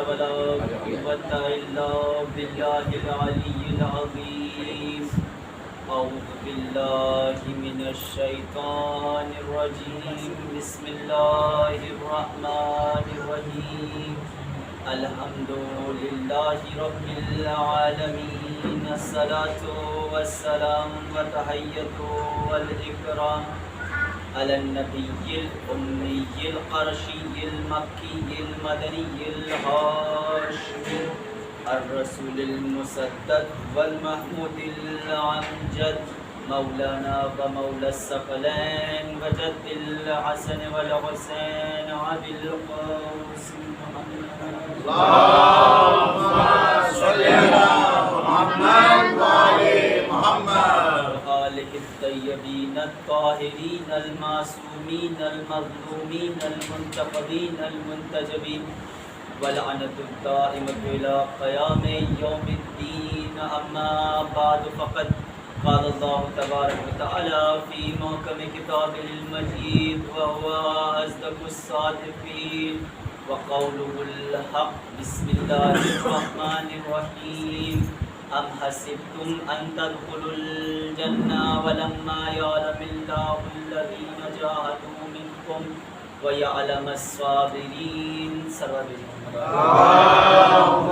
ولا قوة إلا بالله العلي العظيم. أعوذ بالله من الشيطان الرجيم. بسم الله الرحمن الرحيم. الحمد لله رب العالمين. الصلاة والسلام والتحية والإكرام على النبي الأمي القرشي المكي المدني الهاشمي الرسول المسدد والمحمود الأمجد مولانا ومولى الثقلين وجد الحسن والحسين أبي القاسم اللهم صل على محمد وعلى محمد وآله الطيبين الطاهرين المعصومين المظلومين المنتقبين المنتجبين ولعنة الدائمة إلى قيام يوم الدين. أما بعد فقد قال الله تبارك وتعالى في محكم كتابه المجيد وهو أصدق الصادقين وقوله الحق. بسم الله الرحمن الرحيم. أم حسبتم أن تدخلوا الجنة ولما يعلم الله الذين جاهدوا منكم ويعلم الصابرين. اللهم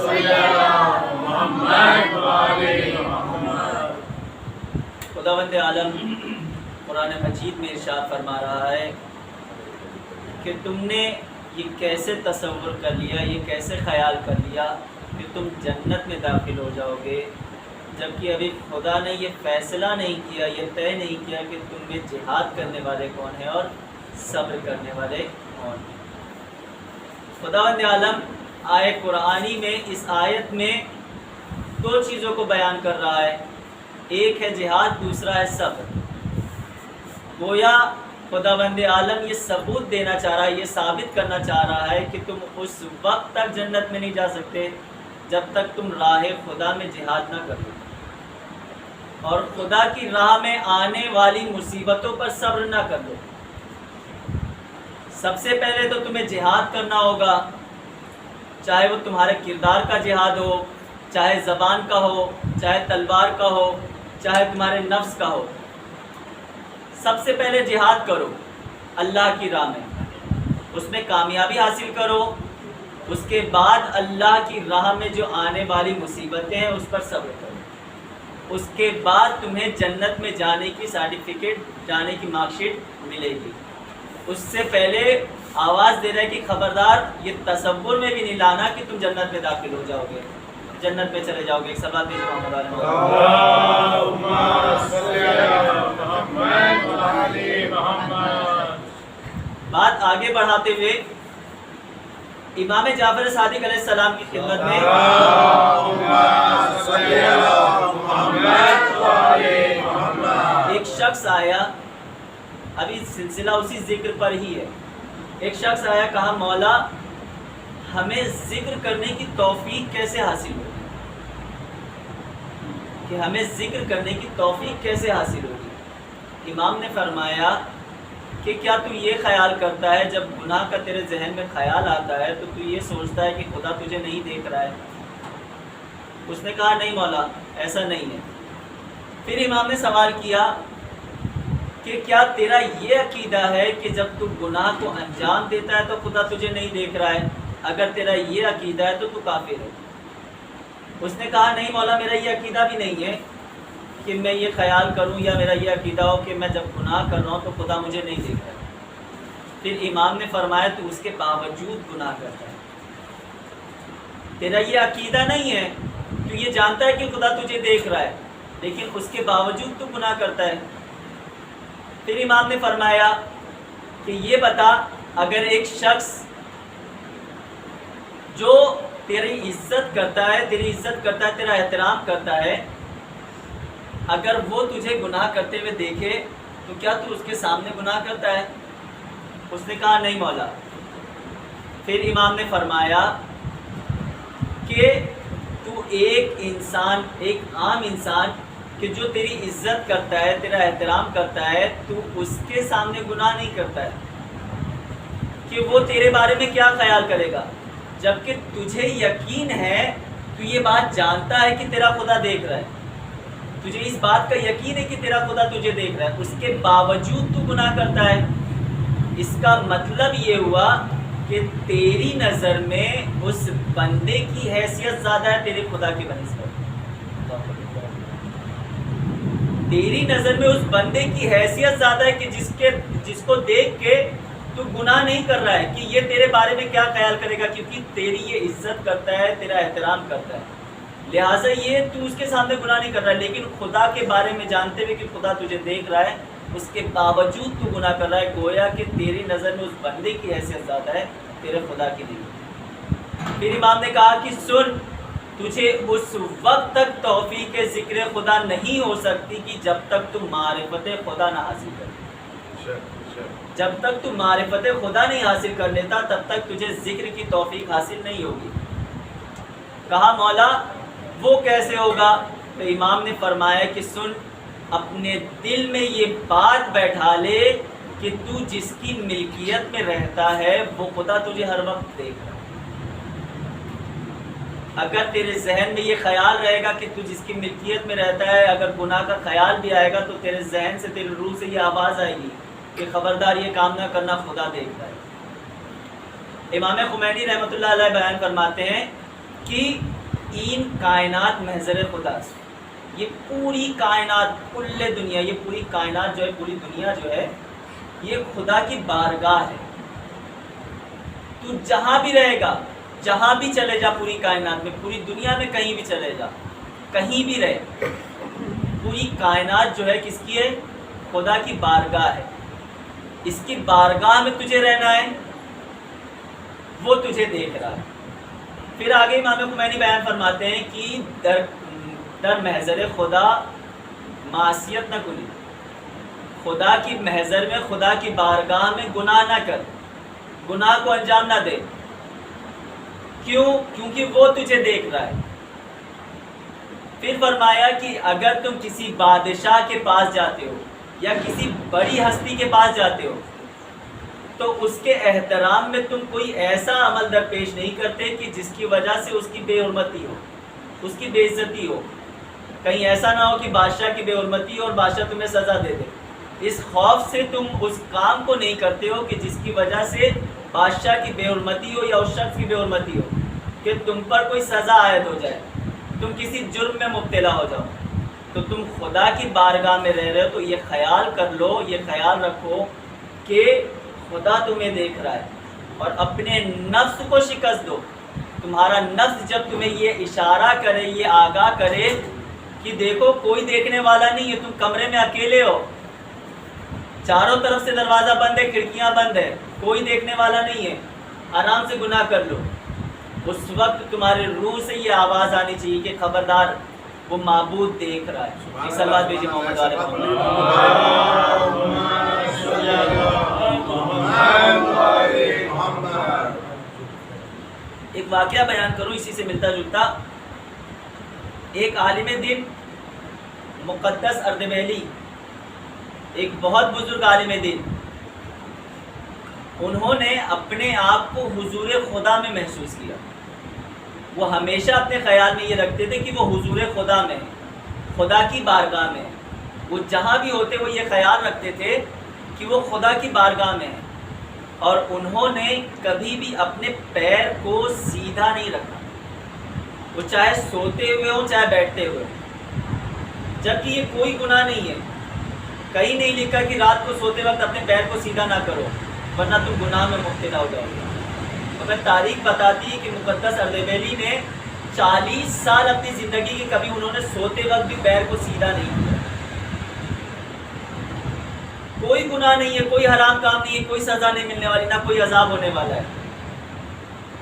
صل على محمد وعلى محمد. خداوند عالم قرآن مجید میں ارشاد فرما رہا ہے کہ تم نے یہ کیسے تصور کر لیا، یہ کیسے خیال کر لیا کہ تم جنت میں داخل ہو جاؤ گے، جبکہ ابھی خدا نے یہ فیصلہ نہیں کیا، یہ طے نہیں کیا کہ تم میں جہاد کرنے والے کون ہیں اور صبر کرنے والے کون ہیں. خداوند عالم آیت قرآنی میں اس آیت میں دو چیزوں کو بیان کر رہا ہے، ایک ہے جہاد، دوسرا ہے صبر. گویا خداوند عالم یہ ثبوت دینا چاہ رہا ہے، یہ ثابت کرنا چاہ رہا ہے کہ تم اس وقت تک جنت میں نہیں جا سکتے جب تک تم راہ خدا میں جہاد نہ کرو اور خدا کی راہ میں آنے والی مصیبتوں پر صبر نہ کر دو. سب سے پہلے تو تمہیں جہاد کرنا ہوگا، چاہے وہ تمہارے کردار کا جہاد ہو، چاہے زبان کا ہو، چاہے تلوار کا ہو، چاہے تمہارے نفس کا ہو. سب سے پہلے جہاد کرو اللہ کی راہ میں، اس میں کامیابی حاصل کرو. اس کے بعد اللہ کی راہ میں جو آنے والی مصیبتیں ہیں اس پر صبر کرو. اس کے بعد تمہیں جنت میں جانے کی سرٹیفکیٹ، جانے کی مارک شیٹ ملے گی. اس سے پہلے آواز دے رہا ہے کہ خبردار یہ تصور میں بھی نہیں لانا کہ تم جنت میں داخل ہو جاؤ گے، جنت میں چلے جاؤ گے. ایک سوال دیجیے محمد علیہ اللهم صل على محمد وعلى محمد. بات آگے بڑھاتے ہوئے امام جعفر صادق علیہ السلام کی خدمت میں اللهم صل على محمد وعلى محمد. ایک شخص آیا، ابھی سلسلہ اسی ذکر پر ہی ہے. ایک شخص آیا، کہا مولا ہمیں ذکر کرنے کی توفیق کیسے حاصل ہوگی، کہ ہمیں ذکر کرنے کی توفیق کیسے حاصل ہوگی. امام نے فرمایا کہ کیا تو یہ خیال کرتا ہے جب گناہ کا تیرے ذہن میں خیال آتا ہے تو یہ سوچتا ہے کہ خدا تجھے نہیں دیکھ رہا ہے؟ اس نے کہا نہیں مولا ایسا نہیں ہے. پھر امام نے سوال کیا کہ کیا تیرا یہ عقیدہ ہے کہ جب تو گناہ کو انجام دیتا ہے تو خدا تجھے نہیں دیکھ رہا ہے؟ اگر تیرا یہ عقیدہ ہے تو کافر ہے. اس نے کہا نہیں مولا میرا یہ عقیدہ بھی نہیں ہے کہ میں یہ خیال کروں یا میرا یہ عقیدہ ہو کہ میں جب گناہ کر رہا ہوں تو خدا مجھے نہیں دیکھ رہا ہے. پھر امام نے فرمایا تو اس کے باوجود گناہ کرتا ہے. تیرا یہ عقیدہ نہیں ہے، تو یہ جانتا ہے کہ خدا تجھے دیکھ رہا ہے لیکن اس کے باوجود تو گناہ کرتا ہے. پھر امام نے فرمایا کہ یہ بتا اگر ایک شخص جو تیری عزت کرتا ہے، تیرا احترام کرتا ہے، اگر وہ تجھے گناہ کرتے ہوئے دیکھے تو کیا تو اس کے سامنے گناہ کرتا ہے؟ اس نے کہا نہیں مولا. پھر امام نے فرمایا کہ تو ایک عام انسان کہ جو تیری عزت کرتا ہے، تیرا احترام کرتا ہے، تو اس کے سامنے گناہ نہیں کرتا ہے کہ وہ تیرے بارے میں کیا خیال کرے گا. جبکہ تجھے یقین ہے، تو یہ بات جانتا ہے کہ تیرا خدا دیکھ رہا ہے، تجھے اس بات کا یقین ہے کہ تیرا خدا تجھے دیکھ رہا ہے، اس کے باوجود تو گناہ کرتا ہے۔ اس کا مطلب یہ ہوا کہ تیری نظر میں اس بندے کی حیثیت زیادہ ہے تیرے خدا کی بنسبت۔ تیری نظر میں اس بندے کی حیثیت زیادہ ہے کہ جس کو دیکھ کے تو گناہ نہیں کر رہا ہے کہ یہ تیرے بارے میں کیا خیال کرے گا، کیونکہ تیری یہ عزت کرتا ہے، تیرا احترام کرتا ہے، لہٰذا یہ تو اس کے سامنے گناہ نہیں کر رہا ہے، لیکن خدا کے بارے میں جانتے ہوئے کہ خدا تجھے دیکھ رہا ہے، اس کے باوجود تو گناہ کر رہا ہے، گویا کہ تیری نظر میں اس بندے کی حیثیت زیادہ ہے تیرے خدا کی نہیں۔ پھر امام نے کہا کہ سن، تجھے اس وقت تک توفیق ذکر خدا نہیں ہو سکتی کہ جب تک تم معرفت خدا نہ حاصل کر، جب تک تم معرفت خدا نہیں حاصل کر لیتا تب تک تجھے ذکر کی توفیق حاصل نہیں ہوگی۔ کہا مولا وہ کیسے ہوگا؟ تو امام نے فرمایا کہ سن، اپنے دل میں یہ بات بیٹھا لے کہ تو جس کی ملکیت میں رہتا ہے وہ خدا تجھے ہر وقت دیکھ رہا ہے۔ اگر تیرے ذہن میں یہ خیال رہے گا کہ تو جس کی ملکیت میں رہتا ہے، اگر گناہ کا خیال بھی آئے گا تو تیرے ذہن سے، تیرے روح سے یہ آواز آئے گی کہ خبردار یہ کام نہ کرنا، خدا دیکھ رہا ہے۔ امام خمینی رحمۃ اللہ علیہ بیان فرماتے ہیں کہ این کائنات محضر خدا سے، یہ پوری کائنات، کل دنیا، یہ پوری کائنات جو ہے، پوری دنیا جو ہے، یہ خدا کی بارگاہ ہے۔ تو جہاں بھی رہے گا، جہاں بھی چلے جا پوری کائنات میں، پوری دنیا میں کہیں بھی چلے جا، کہیں بھی رہے، پوری کائنات جو ہے کس کی ہے؟ خدا کی بارگاہ ہے۔ اس کی بارگاہ میں تجھے رہنا ہے، وہ تجھے دیکھ رہا ہے۔ پھر آگے امام خمینی بیان فرماتے ہیں کہ در محضر خدا معصیت نہ کنی، خدا کی محضر میں، خدا کی بارگاہ میں گناہ نہ کر، گناہ کو انجام نہ دے۔ کیوں؟ کیونکہ وہ تجھے دیکھ رہا ہے۔ پھر فرمایا کہ اگر تم کسی بادشاہ کے پاس جاتے ہو یا کسی بڑی ہستی کے پاس جاتے ہو تو اس کے احترام میں تم کوئی ایسا عمل درپیش نہیں کرتے کہ جس کی وجہ سے اس کی بے حرمتی ہو، اس کی بے عزتی ہو۔ کہیں ایسا نہ ہو کہ بادشاہ کی بے حرمتی ہو اور بادشاہ تمہیں سزا دے دے، اس خوف سے تم اس کام کو نہیں کرتے ہو کہ جس کی وجہ سے بادشاہ کی بے حرمتی ہو یا اس شخص کی بے حرمتی ہو، کہ تم پر کوئی سزا عائد ہو جائے، تم کسی جرم میں مبتلا ہو جاؤ۔ تو تم خدا کی بارگاہ میں رہ رہے ہو تو یہ خیال کر لو، یہ خیال رکھو کہ خدا تمہیں دیکھ رہا ہے، اور اپنے نفس کو شکست دو۔ تمہارا نفس جب تمہیں یہ اشارہ کرے، یہ آگاہ کرے کہ دیکھو کوئی دیکھنے والا نہیں ہے، تم کمرے میں اکیلے ہو، چاروں طرف سے دروازہ بند ہے، کھڑکیاں بند ہے، کوئی دیکھنے والا نہیں ہے، آرام سے گناہ کر لو، اس وقت تمہارے روح سے یہ آواز آنی چاہیے کہ خبردار وہ معبود دیکھ رہا ہے۔ صلوات بھیجیے محمد علیہ محمد۔ ایک واقعہ بیان کروں اسی سے ملتا جلتا۔ ایک عالم دین مقدس اردبیلی، ایک بہت بزرگ عالم دین، انہوں نے اپنے آپ کو حضور خدا میں محسوس کیا۔ وہ ہمیشہ اپنے خیال میں یہ رکھتے تھے کہ وہ حضور خدا میں ہیں، خدا کی بارگاہ میں ہیں۔ وہ جہاں بھی ہوتے وہ یہ خیال رکھتے تھے کہ وہ خدا کی بارگاہ میں ہیں، اور انہوں نے کبھی بھی اپنے پیر کو سیدھا نہیں رکھا، وہ چاہے سوتے ہوئے ہوں چاہے بیٹھتے ہوئے، جبکہ یہ کوئی گناہ نہیں ہے۔ کہیں نہیں لکھا کہ رات کو سوتے وقت اپنے پیر کو سیدھا نہ کرو ورنہ تم گناہ میں مبتلا ہو جاؤ گے۔ مگر تاریخ بتاتی ہے کہ مقدس اردبیلی نے 40 سال اپنی زندگی کے کبھی انہوں نے سوتے وقت بھی پیر کو سیدھا نہیں کیا۔ کوئی گناہ نہیں ہے، کوئی حرام کام نہیں ہے، کوئی سزا نہیں ملنے والی، نہ کوئی عذاب ہونے والا ہے۔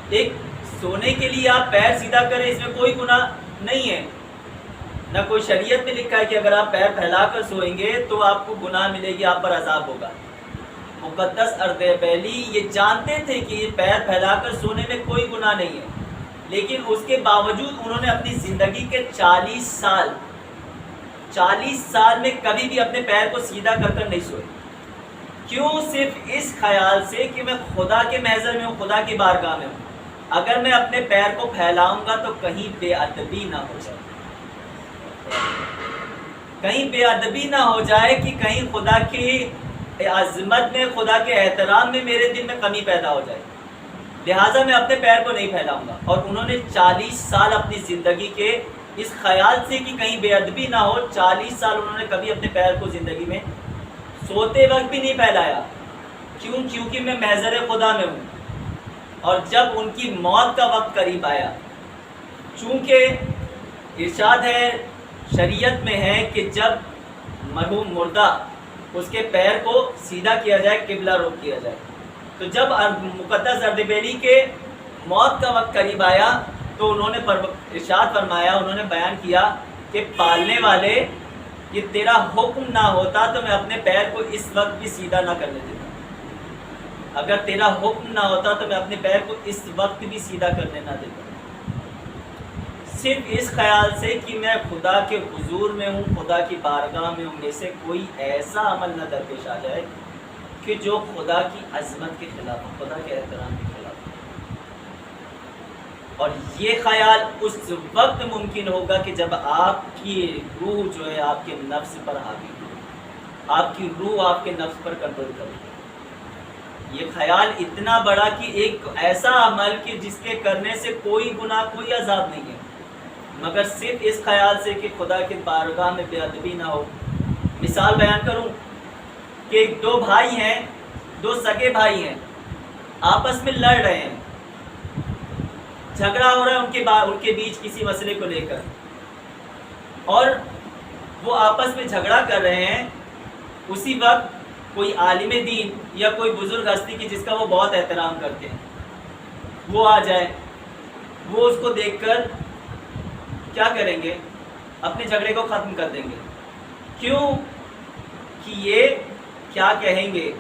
ایک سونے کے لیے آپ پیر سیدھا کریں، اس میں کوئی گناہ نہیں ہے، نہ کوئی شریعت میں لکھا ہے کہ اگر آپ پیر پھیلا کر سوئیں گے تو آپ کو گناہ ملے گی، آپ پر عذاب ہوگا۔ مقدس اردبیلی یہ جانتے تھے کہ یہ پیر پھیلا کر سونے میں کوئی گناہ نہیں ہے، لیکن اس کے باوجود انہوں نے اپنی زندگی کے 40 سال میں کبھی بھی اپنے پیر کو سیدھا کر کر نہیں سوئے۔ کیوں؟ صرف اس خیال سے کہ میں خدا کے محضر میں ہوں، خدا کی بارگاہ میں ہوں۔ اگر میں اپنے پیر کو پھیلاؤں گا تو کہیں بے ادبی نہ ہو جائے، کہیں بے ادبی نہ ہو جائے کہ کہیں خدا کی عظمت میں، خدا کے احترام میں میرے دل میں کمی پیدا ہو جائے، لہٰذا میں اپنے پیر کو نہیں پھیلاؤں گا۔ اور انہوں نے 40 سال اپنی زندگی کے اس خیال سے کہ کہیں بے ادبی نہ ہو، 40 سال انہوں نے کبھی اپنے پیر کو زندگی میں سوتے وقت بھی نہیں پھیلایا۔ کیوں؟ کیونکہ میں محضر خدا میں ہوں۔ اور جب ان کی موت کا وقت قریب آیا، چونکہ ارشاد ہے، شریعت میں ہے کہ جب مرحوم مردہ اس کے پیر کو سیدھا کیا جائے، قبلہ رخ کیا جائے، تو جب مقدس اردبیلی کے موت کا وقت قریب آیا تو انہوں نے ارشاد فرمایا، انہوں نے بیان کیا کہ پالنے والے، یہ تیرا حکم نہ ہوتا تو میں اپنے پیر کو اس وقت بھی سیدھا نہ کرنے دیتا، اگر تیرا حکم نہ ہوتا تو میں اپنے پیر کو اس وقت بھی سیدھا کرنے نہ دیتا، صرف اس خیال سے کہ میں خدا کے حضور میں ہوں، خدا کی بارگاہ میں ہوں، میں سے کوئی ایسا عمل نہ درپیش آ جائے کہ جو خدا کی عظمت کے خلاف ہو، خدا کے احترام کے خلاف ہو۔ اور یہ خیال اس وقت ممکن ہوگا کہ جب آپ کی روح جو ہے آپ کے نفس پر حاوی ہو، آپ کی روح آپ کے نفس پر کنٹرول کرے۔ یہ خیال اتنا بڑا کہ ایک ایسا عمل کہ جس کے کرنے سے کوئی گناہ، کوئی عذاب نہیں ہے، مگر صرف اس خیال سے کہ خدا کی بارگاہ میں بے ادبی نہ ہو۔ مثال بیان کروں کہ 2 بھائی ہیں، 2 سگے بھائی ہیں، آپس میں لڑ رہے ہیں، جھگڑا ہو رہا ہے ان کے بیچ کسی مسئلے کو لے کر، اور وہ آپس میں جھگڑا کر رہے ہیں، اسی وقت کوئی عالم دین یا کوئی بزرگ ہستی کی جس کا وہ بہت احترام کرتے ہیں وہ آ جائے، وہ اس کو دیکھ کر کیا کریں گے؟ اپنے جھگڑے کو ختم کر دیں گے۔ کیوں؟ کہ یہ کیا کہیں گے؟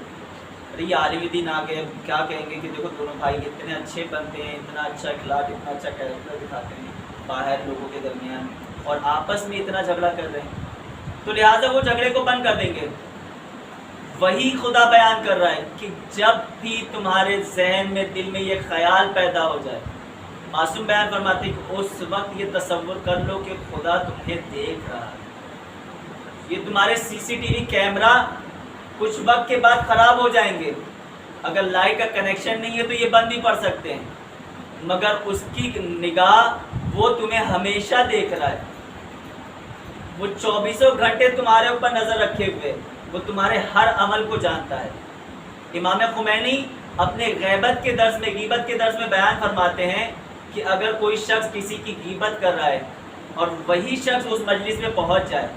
ارے یہ عالم دین آ گئے، کیا کہیں گے کہ دیکھو دونوں بھائی اتنے اچھے بنتے ہیں، اتنا اچھا اخلاق، اتنا اچھا کیریکٹر دکھاتے ہیں باہر لوگوں کے درمیان، اور آپس میں اتنا جھگڑا کر رہے ہیں، تو لہٰذا وہ جھگڑے کو بند کر دیں گے۔ وہی خدا بیان کر رہا ہے کہ جب بھی تمہارے ذہن میں، دل میں یہ خیال پیدا ہو جائے، معصوم بیان فرماتے ہیں کہ اس وقت یہ تصور کر لو کہ خدا تمہیں دیکھ رہا ہے۔ یہ تمہارے CCTV کیمرہ کچھ وقت کے بعد خراب ہو جائیں گے، اگر لائٹ کا کنیکشن نہیں ہے تو یہ بند بھی پڑ سکتے ہیں، مگر اس کی نگاہ وہ تمہیں ہمیشہ دیکھ رہا ہے، وہ 24 گھنٹے تمہارے اوپر نظر رکھے ہوئے، وہ تمہارے ہر عمل کو جانتا ہے۔ امام خمینی اپنے غیبت کے درس میں، غیبت کے درس میں بیان فرماتے ہیں کہ اگر کوئی شخص کسی کی غیبت کر رہا ہے اور وہی شخص اس مجلس میں پہنچ جائے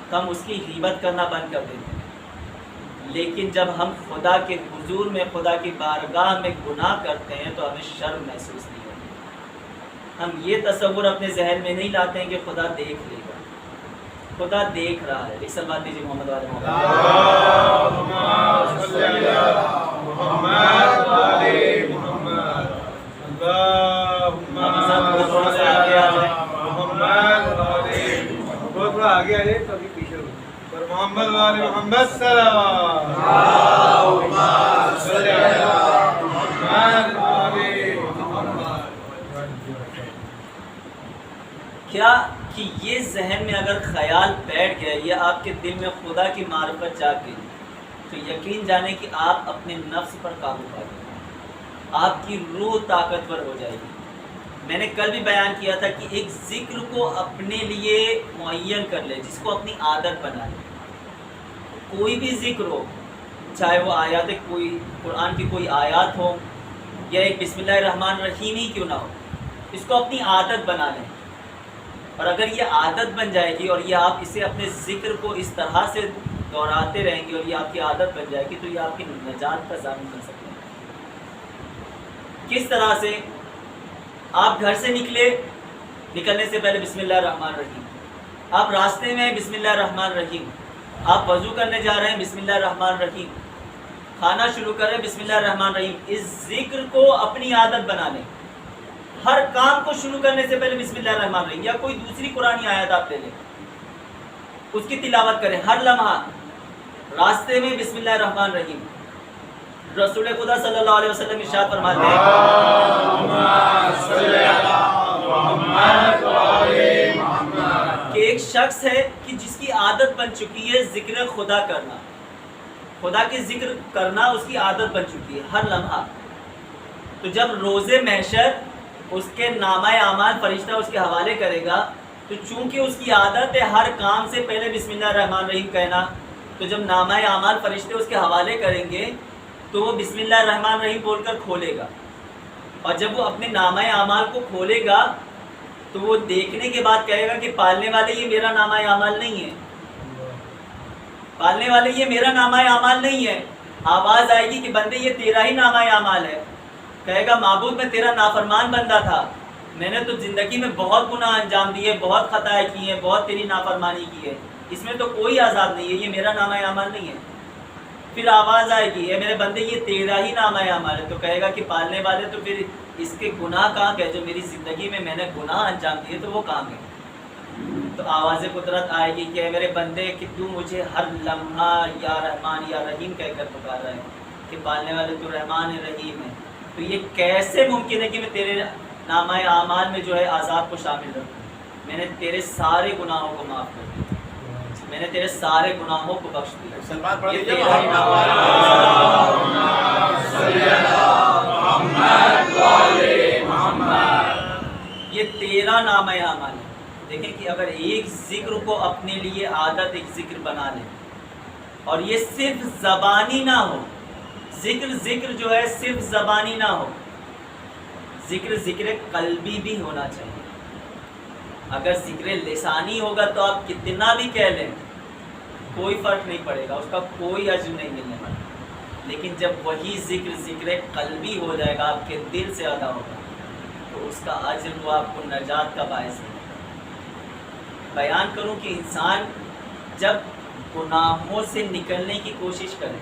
تو ہم اس کی غیبت کرنا بند کر دیتے ہیں، لیکن جب ہم خدا کے حضور میں، خدا کی بارگاہ میں گناہ کرتے ہیں تو ہمیں شرم محسوس نہیں ہوتی، ہم یہ تصور اپنے ذہن میں نہیں لاتے ہیں کہ خدا دیکھ لے گا، خدا دیکھ رہا ہے۔ ایک سلوات دیجیے محمد والے محمد، اللہم صلی علی محمد وعلی محمد، اللہم صلی علی محمد وعلی محمد، تھوڑا آگے آ جائے تو ابھی پیچھے ہو پر محمد وعلی محمد صلوات، اللہم صلی علی محمد وعلی محمد۔ کیا کہ یہ ذہن میں اگر خیال بیٹھ گیا، یہ آپ کے دل میں خدا کی معرفت جا گئی، تو یقین جانے کہ آپ اپنے نفس پر قابو پا گئے، آپ کی روح طاقتور ہو جائے گی۔ میں نے کل بھی بیان کیا تھا کہ ایک ذکر کو اپنے لیے معین کر لے، جس کو اپنی عادت بنا لے، کوئی بھی ذکر ہو، چاہے وہ آیات، کوئی قرآن کی کوئی آیات ہو یا ایک بسم اللہ الرحمن الرحیم ہی کیوں نہ ہو، اس کو اپنی عادت بنا لیں، اور اگر یہ عادت بن جائے گی اور یہ آپ اسے اپنے ذکر کو اس طرح سے دہراتے رہیں گے اور یہ آپ کی عادت بن جائے گی تو یہ آپ کی نجات کا ضامن بن سکتے ہیں۔ کس طرح سے؟ آپ گھر سے نکلنے سے پہلے بسم اللہ الرحمن الرحیم، آپ راستے میں بسم اللہ الرحمن الرحیم، آپ وضو کرنے جا رہے ہیں بسم اللہ الرحمن الرحیم، کھانا شروع کر رہے ہیں بسم اللہ الرحمن الرحیم، اس ذکر کو اپنی عادت بنا لیں۔ ہر کام کو شروع کرنے سے پہلے بسم اللہ الرحمن الرحیم، یا کوئی دوسری قرآنی آیت آپ لے لیں، اس کی تلاوت کریں۔ ہر لمحہ راستے میں بسم اللہ الرحمن الرحیم، رسول خدا صلی اللہ علیہ وسلم ارشاد فرماتے ہیں کہ ایک شخص ہے کہ جس کی عادت بن چکی ہے ذکر خدا کرنا، خدا کے ذکر کرنا اس کی عادت بن چکی ہے ہر لمحہ. تو جب روز محشر اس کے نامہ اعمال فرشتہ اس کے حوالے کرے گا، تو چونکہ اس کی عادت ہے ہر کام سے پہلے بسم اللہ الرحمن الرحیم کہنا، تو جب نامہ اعمال فرشتے اس کے حوالے کریں گے تو وہ بسم اللہ الرحمن الرحیم بول کر کھولے گا. اور جب وہ اپنے نامہ اعمال کو کھولے گا تو وہ دیکھنے کے بعد کہے گا کہ پالنے والے یہ میرا نامہ اعمال نہیں ہے، پالنے والے یہ میرا نامہ اعمال نہیں ہے. آواز آئے گی کہ بندے یہ تیرا ہی نامہ اعمال ہے. کہے گا معبود میں تیرا نافرمان بندہ تھا، میں نے تو زندگی میں بہت گناہ انجام دیے، بہت خطائیں کی ہیں، بہت تیری نافرمانی کی ہے، اس میں تو کوئی عذاب نہیں ہے، یہ میرا نامہ اعمال نہیں ہے. پھر آواز آئے گی اے میرے بندے یہ تیرا ہی نامہ اعمال ہے. تو کہے گا کہ پالنے والے تو پھر اس کے گناہ کہاں گئے، جو میری زندگی میں نے گناہ انجام دیے تو وہ کہاں گئے. تو آواز قدرت آئے گی کہ اے میرے بندے کہ تو مجھے ہر لمحہ یا رحمان یا رحیم کہہ کر پکار رہا ہے کہ پالنے والے تو رحمان ہے رحیم ہے. تو یہ کیسے ممکن ہے کہ میں تیرے نامہ اعمال میں جو ہے عذاب کو شامل رکھوں؟ میں نے تیرے سارے گناہوں کو معاف کر دیا، میں نے تیرے سارے گناہوں کو بخش دیا. یہ تیرا ہی نامہ یہ تیرا نامہ اعمال ہے. دیکھیں کہ اگر ایک ذکر کو اپنے لیے عادت ایک ذکر بنا لیں اور یہ صرف زبانی نہ ہو، ذکر جو ہے صرف زبانی نہ ہو، ذکر قلبی بھی ہونا چاہیے. اگر ذکر لسانی ہوگا تو آپ کتنا بھی کہہ لیں کوئی فرق نہیں پڑے گا، اس کا کوئی اجر نہیں ملنے والا. لیکن جب وہی ذکر قلبی ہو جائے گا، آپ کے دل سے ادا ہوگا، تو اس کا اجر وہ آپ کو نجات کا باعث ہے. بیان کروں کہ انسان جب گناہوں سے نکلنے کی کوشش کرے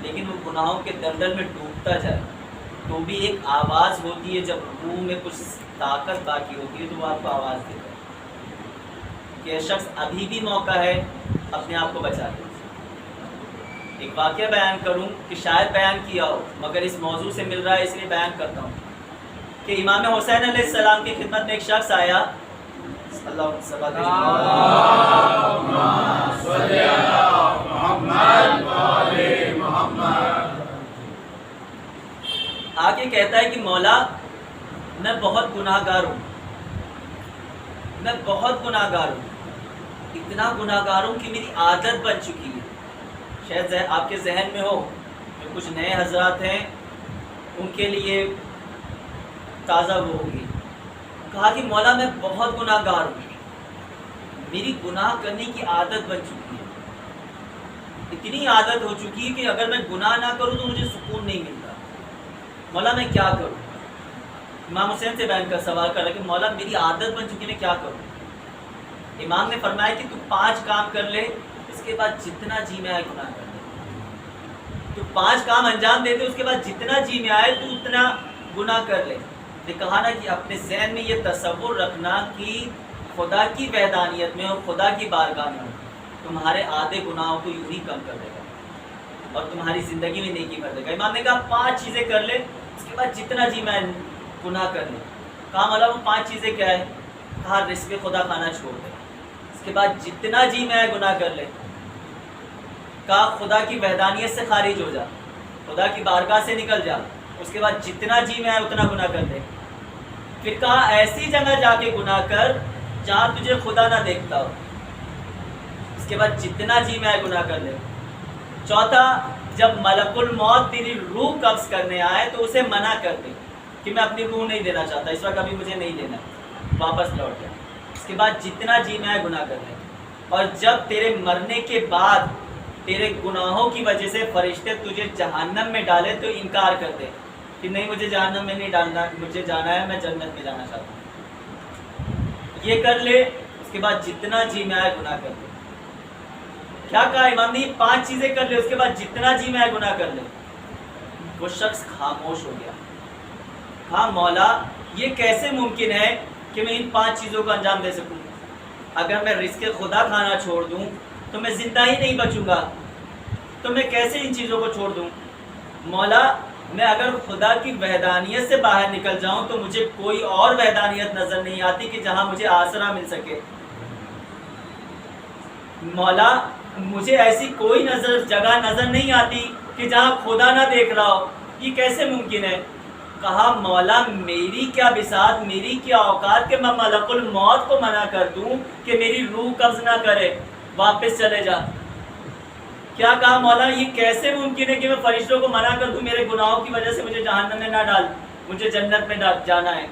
لیکن وہ گناہوں کے دلدل میں ڈوبتا جائے تو بھی ایک آواز ہوتی ہے، جب روح میں کچھ طاقت باقی ہوتی ہے تو وہ آپ کو آواز دیتا ہے کہ یہ شخص ابھی بھی موقع ہے اپنے آپ کو بچا لے. ایک واقعہ بیان کروں کہ شاید بیان کیا ہو مگر اس موضوع سے مل رہا ہے اس لیے بیان کرتا ہوں کہ امام حسین علیہ السلام کی خدمت میں ایک شخص آیا. آگے کہتا ہے کہ مولا میں بہت گناہ گار ہوں، میں بہت گناہ گار ہوں، اتنا گناہ گار ہوں کہ میری عادت بن چکی ہے. شاید آپ کے ذہن میں ہو جو کچھ نئے حضرات ہیں ان کے لیے تازہ وہ ہوگی. کہا کہ مولا میں بہت گناہ گار ہوں، میری گناہ کرنے کی عادت بن چکی ہے، اتنی عادت ہو چکی ہے کہ اگر میں گناہ نہ کروں تو مجھے سکون نہیں ملتا. مولا میں کیا کروں؟ امام حسین سے بیان کر سوال کر رہا کہ مولا میری عادت بن چکی ہے، میں کیا کروں؟ امام نے فرمایا کہ تو 5 کام کر لے، اس کے بعد جتنا جی میں آئے گناہ کر لے. تو 5 کام انجام دے دے، اس کے بعد جتنا جی میں آئے تو اتنا گناہ کر لے. نے کہا نا کہ اپنے ذہن میں یہ تصور رکھنا کہ خدا کی وحدانیت میں اور خدا کی بارگاہ میں تمہارے آدھے گناہوں کو یوں ہی کم کر دے گا اور تمہاری زندگی میں نیکی کر دے گا. امام نے کہا 5 چیزیں کر لے، اس کے بعد جتنا جی میں گناہ کر لے. کہا مولا وہ 5 چیزیں کیا ہے؟ کہا رزق خدا کھانا چھوڑ دے، اس کے بعد جتنا جی میں گناہ کر لے. کہا خدا کی وحدانیت سے خارج ہو جا، خدا کی بارگاہ سے نکل جا، اس کے بعد جتنا جی میں آئے اتنا گناہ کر دے. پھر کہا ایسی جگہ جا کے گناہ کر جہاں تجھے خدا نہ دیکھتا ہو، اس کے بعد جتنا جی میں آئے گناہ کر لے. چوتھا جب ملک الموت تیری روح قبض کرنے آئے تو اسے منع کر دے کہ میں اپنی روح نہیں دینا چاہتا، اس وقت ابھی مجھے نہیں دینا، واپس لوٹ جا. اس کے بعد جتنا جی میں آئے گناہ کر لے. اور جب تیرے مرنے کے بعد تیرے گناہوں کی وجہ سے فرشتے تجھے جہنم میں ڈالے تو انکار کر دے کہ نہیں مجھے جہنم میں نہیں ڈالنا، مجھے جانا ہے، میں جنت میں جانا چاہتا ہوں. یہ کر لے، اس کے بعد جتنا جی میں آئے گناہ کر لے. کیا کہا امام نے؟ 5 چیزیں کر لے، اس کے بعد جتنا جی میں آئے گناہ کر لے. وہ شخص خاموش ہو گیا. کہا مولا یہ کیسے ممکن ہے کہ میں ان 5 چیزوں کو انجام دے سکوں؟ اگر میں رزق خدا کھانا چھوڑ دوں تو میں زندہ ہی نہیں بچوں گا، تو میں کیسے ان چیزوں کو چھوڑ دوں؟ مولا میں اگر خدا کی وحدانیت سے باہر نکل جاؤں تو مجھے کوئی اور وحدانیت نظر نہیں آتی کہ جہاں مجھے آسرا مل سکے. مولا مجھے ایسی کوئی جگہ نظر نہیں آتی کہ جہاں خدا نہ دیکھ رہا ہو. یہ کیسے ممکن ہے؟ کہا مولا میری کیا بساط، میری کیا اوقات کہ میں ملک الموت کو منع کر دوں کہ میری روح قبض نہ کرے، واپس چلے جا. کیا کہا مولا یہ کیسے ممکن ہے کہ میں فرشتوں کو منع کر دوں میرے گناہوں کی وجہ سے مجھے جہنم میں نہ ڈال، مجھے جنت میں جانا ہے.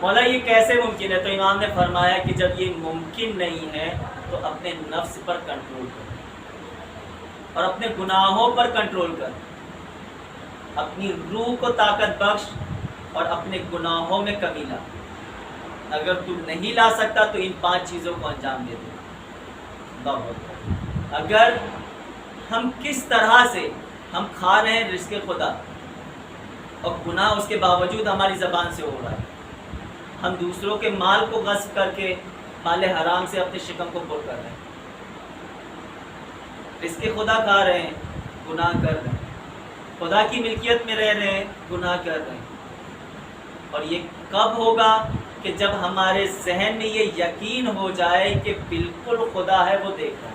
مولا یہ کیسے ممکن ہے؟ تو امام نے فرمایا کہ جب یہ ممکن نہیں ہے تو اپنے نفس پر کنٹرول کر اور اپنے گناہوں پر کنٹرول کر، اپنی روح کو طاقت بخش اور اپنے گناہوں میں کمی لا. اگر تو نہیں لا سکتا تو ان 5 چیزوں کو انجام دے دے. اگر ہم کس طرح سے ہم کھا رہے ہیں رزق خدا اور گناہ اس کے باوجود ہماری زبان سے ہو رہا ہے، ہم دوسروں کے مال کو غصب کر کے مال حرام سے اپنے شکم کو پر کر رہے ہیں، رزق خدا کھا رہے ہیں، گناہ کر رہے ہیں، خدا کی ملکیت میں رہ رہے ہیں، گناہ کر رہے ہیں. اور یہ کب ہوگا؟ کہ جب ہمارے ذہن میں یہ یقین ہو جائے کہ بالکل خدا ہے، وہ دیکھ رہا ہے.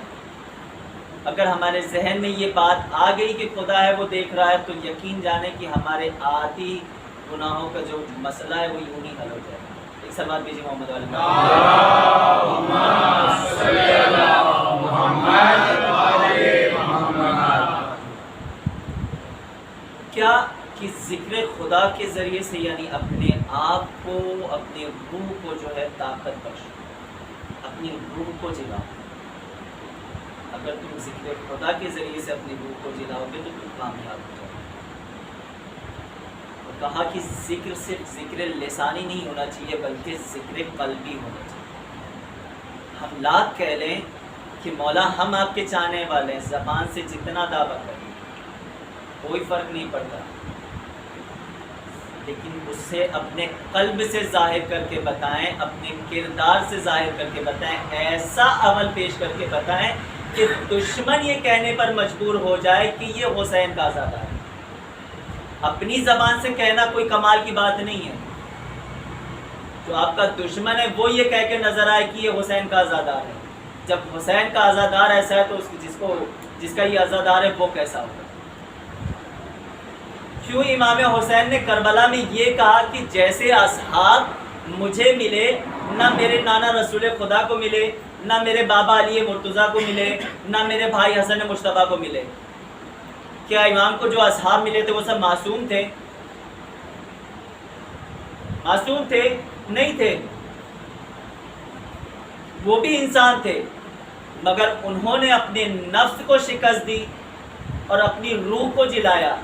اگر ہمارے ذہن میں یہ بات آ گئی کہ خدا ہے وہ دیکھ رہا ہے تو یقین جانے کہ ہمارے آتی گناہوں کا جو مسئلہ ہے وہ یوں ہی حل ہو جائے گا. ایک سلام دیجیے محمد علیہ کیا کہ ذکر خدا کے ذریعے سے یعنی اپنے آپ کو، اپنے روح کو جو ہے طاقت بخش، اپنی روح کو جلاؤ. اگر تم ذکر خدا کے ذریعے سے اپنی روح کو جلاؤ گے تو تم کامیاب ہو جاؤ گے. اور کہا کہ ذکر صرف ذکر لسانی نہیں ہونا چاہیے بلکہ ذکر قلبی ہونا چاہیے. ہم لاکھ کہہ لیں کہ مولا ہم آپ کے چاہنے والے ہیں، زبان سے جتنا دعویٰ کریں کوئی فرق نہیں پڑتا، لیکن اس سے اپنے قلب سے ظاہر کر کے بتائیں، اپنے کردار سے ظاہر کر کے بتائیں، ایسا عمل پیش کر کے بتائیں کہ دشمن یہ کہنے پر مجبور ہو جائے کہ یہ حسین کا آزادہ ہے. اپنی زبان سے کہنا کوئی کمال کی بات نہیں ہے. جو آپ کا دشمن ہے وہ یہ کہہ کے نظر آئے کہ یہ حسین کا آزادار ہے. جب حسین کا آزادار ایسا ہے تو جس کا یہ آزادار ہے وہ کیسا ہوگا؟ کیوں امام حسین نے کربلا میں یہ کہا کہ جیسے اصحاب مجھے ملے، نہ میرے نانا رسول خدا کو ملے، نہ میرے بابا علی مرتضیٰ کو ملے، نہ میرے بھائی حسن مجتبیٰ کو ملے. کیا امام کو جو اصحاب ملے تھے وہ سب معصوم تھے؟ معصوم تھے؟ نہیں تھے. وہ بھی انسان تھے، مگر انہوں نے اپنے نفس کو شکست دی اور اپنی روح کو جلایا،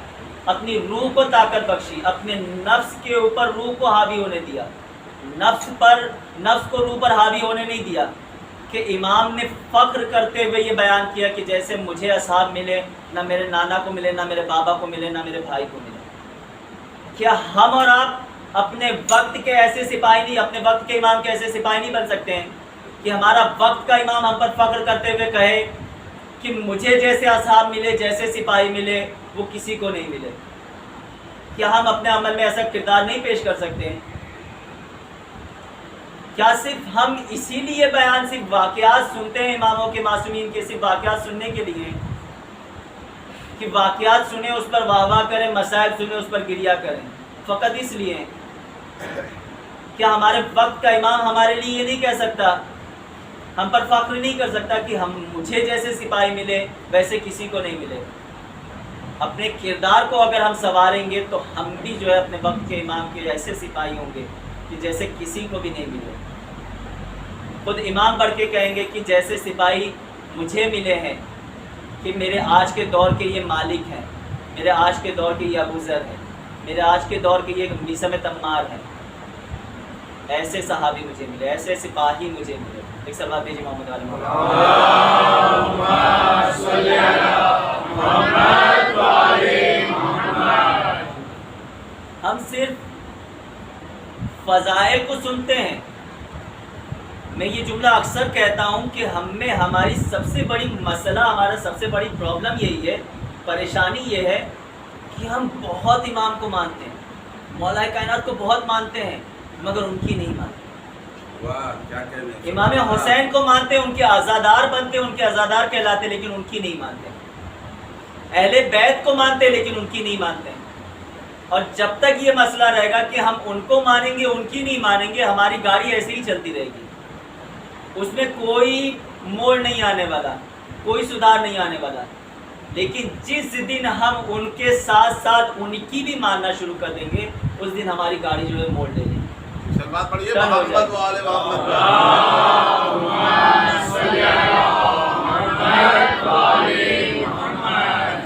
اپنی روح کو طاقت بخشی، اپنے نفس کے اوپر روح کو حاوی ہونے دیا، نفس کو روح پر حاوی ہونے نہیں دیا. کہ امام نے فخر کرتے ہوئے یہ بیان کیا کہ جیسے مجھے اصحاب ملے، نہ میرے نانا کو ملے، نہ میرے بابا کو ملے، نہ میرے بھائی کو ملے. کیا ہم اور آپ اپنے وقت کے ایسے سپاہی نہیں، اپنے وقت کے امام کے ایسے سپاہی نہیں بن سکتے ہیں کہ ہمارا وقت کا امام ہم پر فخر کرتے ہوئے کہے کہ مجھے جیسے اصحاب ملے، جیسے سپاہی ملے، وہ کسی کو نہیں ملے؟ کیا ہم اپنے عمل میں ایسا کردار نہیں پیش کر سکتے ہیں؟ کیا صرف ہم اسی لیے بیان صرف واقعات سنتے ہیں اماموں کے، معصومین کے، صرف واقعات سننے کے لیے کہ واقعات سنیں، اس پر واہ واہ کریں، مسائل سنیں، اس پر گریہ کریں؟ فقط اس لیے کیا ہمارے وقت کا امام ہمارے لیے یہ نہیں کہہ سکتا، ہم پر فخر نہیں کر سکتا کہ مجھے جیسے سپاہی ملے ویسے کسی کو نہیں ملے؟ اپنے کردار کو اگر ہم سنواریں گے تو ہم بھی جو ہے اپنے وقت کے امام کے ایسے سپاہی ہوں گے کہ جیسے کسی کو بھی نہیں ملے. خود امام بڑھ کے کہیں گے کہ جیسے سپاہی مجھے ملے ہیں کہ میرے آج کے دور کے یہ مالک ہیں، میرے آج کے دور کے یہ ابو ذر ہیں، میرے آج کے دور کے یہ میثم تمار ہیں، ایسے صحابی مجھے ملے، ایسے سپاہی مجھے ملے. ایک سلام دیجیے محمد علیہ محمد. ہم صرف فضائل کو سنتے ہیں. میں یہ جملہ اکثر کہتا ہوں کہ ہم میں ہماری سب سے بڑی مسئلہ، ہمارا سب سے بڑی پرابلم یہی ہے، پریشانی یہ ہے کہ ہم بہت امام کو مانتے ہیں، مولا کائنات کو بہت مانتے ہیں، مگر ان کی نہیں مانتے۔ واہ کیا کہنے، امام حسین کو مانتے ہیں، ان کے عزادار بنتے ہیں، ان کے عزادار کہلاتے، لیکن ان کی نہیں مانتے۔ اہل بیت کو مانتے لیکن ان کی نہیں مانتے۔ اور جب تک یہ مسئلہ رہے گا کہ ہم ان کو مانیں گے ان کی نہیں مانیں گے، ہماری گاڑی ایسے ہی چلتی رہے گی، اس میں کوئی موڑ نہیں آنے والا، کوئی سدھار نہیں آنے والا۔ لیکن جس دن ہم ان کے ساتھ ساتھ ان کی بھی ماننا شروع کر دیں گے، اس دن ہماری گاڑی جو ہے موڑ لے گی۔ سلمات پڑھیے محمد و آل محمد۔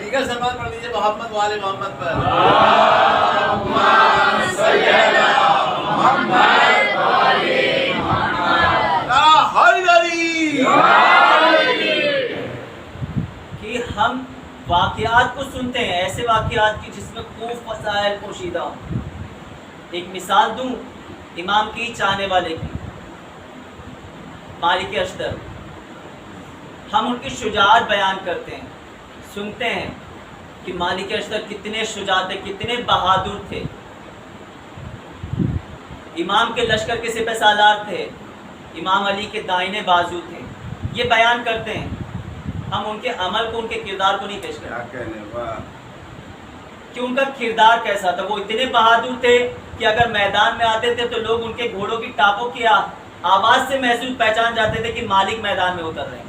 دیگر سلمات پڑھ لیجیے محمد و آل محمد پر۔ کہ ہم واقعات کو سنتے ہیں، ایسے واقعات کی جس میں خوب فضائل پوشیدہ ہوں۔ ایک مثال دوں امام کی چاہنے والے کی، مالک اشتر۔ ہم ان کی شجاعت بیان کرتے ہیں، سنتے ہیں کہ مالک اشتر کتنے شجاع تھے، کتنے بہادر تھے، امام کے لشکر کے سپہ سالار تھے، امام علی کے دائنے بازو تھے، یہ بیان کرتے ہیں۔ ہم ان کے عمل کو، ان کے کردار کو نہیں پیش کرتے کہ ان کا کردار کیسا تھا۔ وہ اتنے بہادر تھے کہ اگر میدان میں آتے تھے تو لوگ ان کے گھوڑوں کی ٹاپوں کی آواز سے محسوس پہچان جاتے تھے کہ مالک میدان میں اتر رہے ہیں۔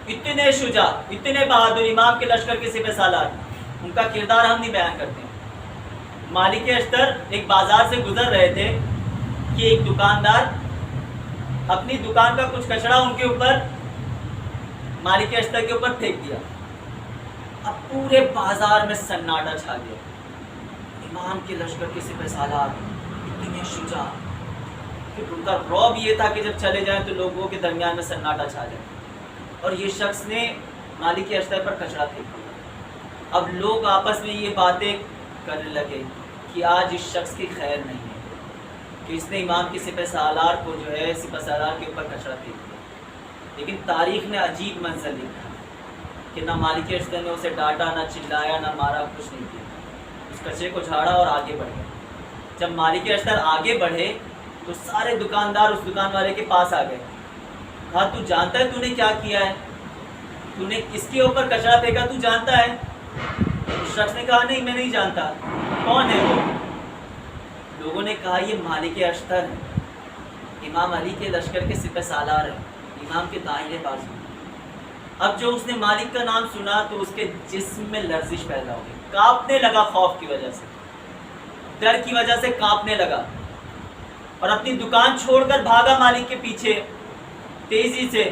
اتنے شجاع، اتنے بہادر، امام کے لشکر کے سپہ سالار، ان کا کردار ہم نہیں بیان کرتے۔ مالک اشتر ایک بازار سے گزر رہے تھے کہ ایک دکاندار اپنی دکان کا کچھ کچرا ان کے اوپر، مالک اشتر کے اوپر پھینک دیا۔ اب پورے بازار میں سناٹا چھا گیا۔ امام کے لشکر کے سپہ سالار اتنے شجاع کہ ان کا رعب یہ تھا کہ جب چلے جائیں تو لوگوں کے درمیان میں سناٹا چھا جائے، اور یہ شخص نے مالک اشتر پر کچرا پھینک دیا۔ اب لوگ آپس میں یہ باتیں کرنے لگے کہ آج اس شخص کی خیر نہیں ہے کہ اس نے امام کے سپہ سالار کو جو ہے سپہ سالار کے اوپر کچرا پھینک دیا۔ لیکن تاریخ نے عجیب منظر لکھا کہ نہ مالک اشتر نے اسے ڈانٹا، نہ چلایا، نہ مارا، کچھ نہیں کیا، اس کچرے کو جھاڑا اور آگے بڑھ گئے۔ جب مالک اشتر آگے بڑھے تو سارے دکاندار اس دکان والے کے پاس آ گئے، کہا تو جانتا ہے تو نے کیا کیا ہے، تو نے کس کے اوپر کچرا پھینکا، تو جانتا ہے؟ اس شخص نے کہا نہیں میں نہیں جانتا۔ کون ہے وہ؟ لوگوں نے کہا یہ مالک اشتر ہے، امام علی کے لشکر کے سپہ سالار ہیں، امام کے دائنے بازو۔ اب جو اس نے مالک کا نام سنا تو اس کے جسم میں لرزش پیدا ہو گئی، کانپنے لگا، خوف کی وجہ سے، ڈر کی وجہ سے کانپنے لگا، اور اپنی دکان چھوڑ کر بھاگا مالک کے پیچھے تیزی سے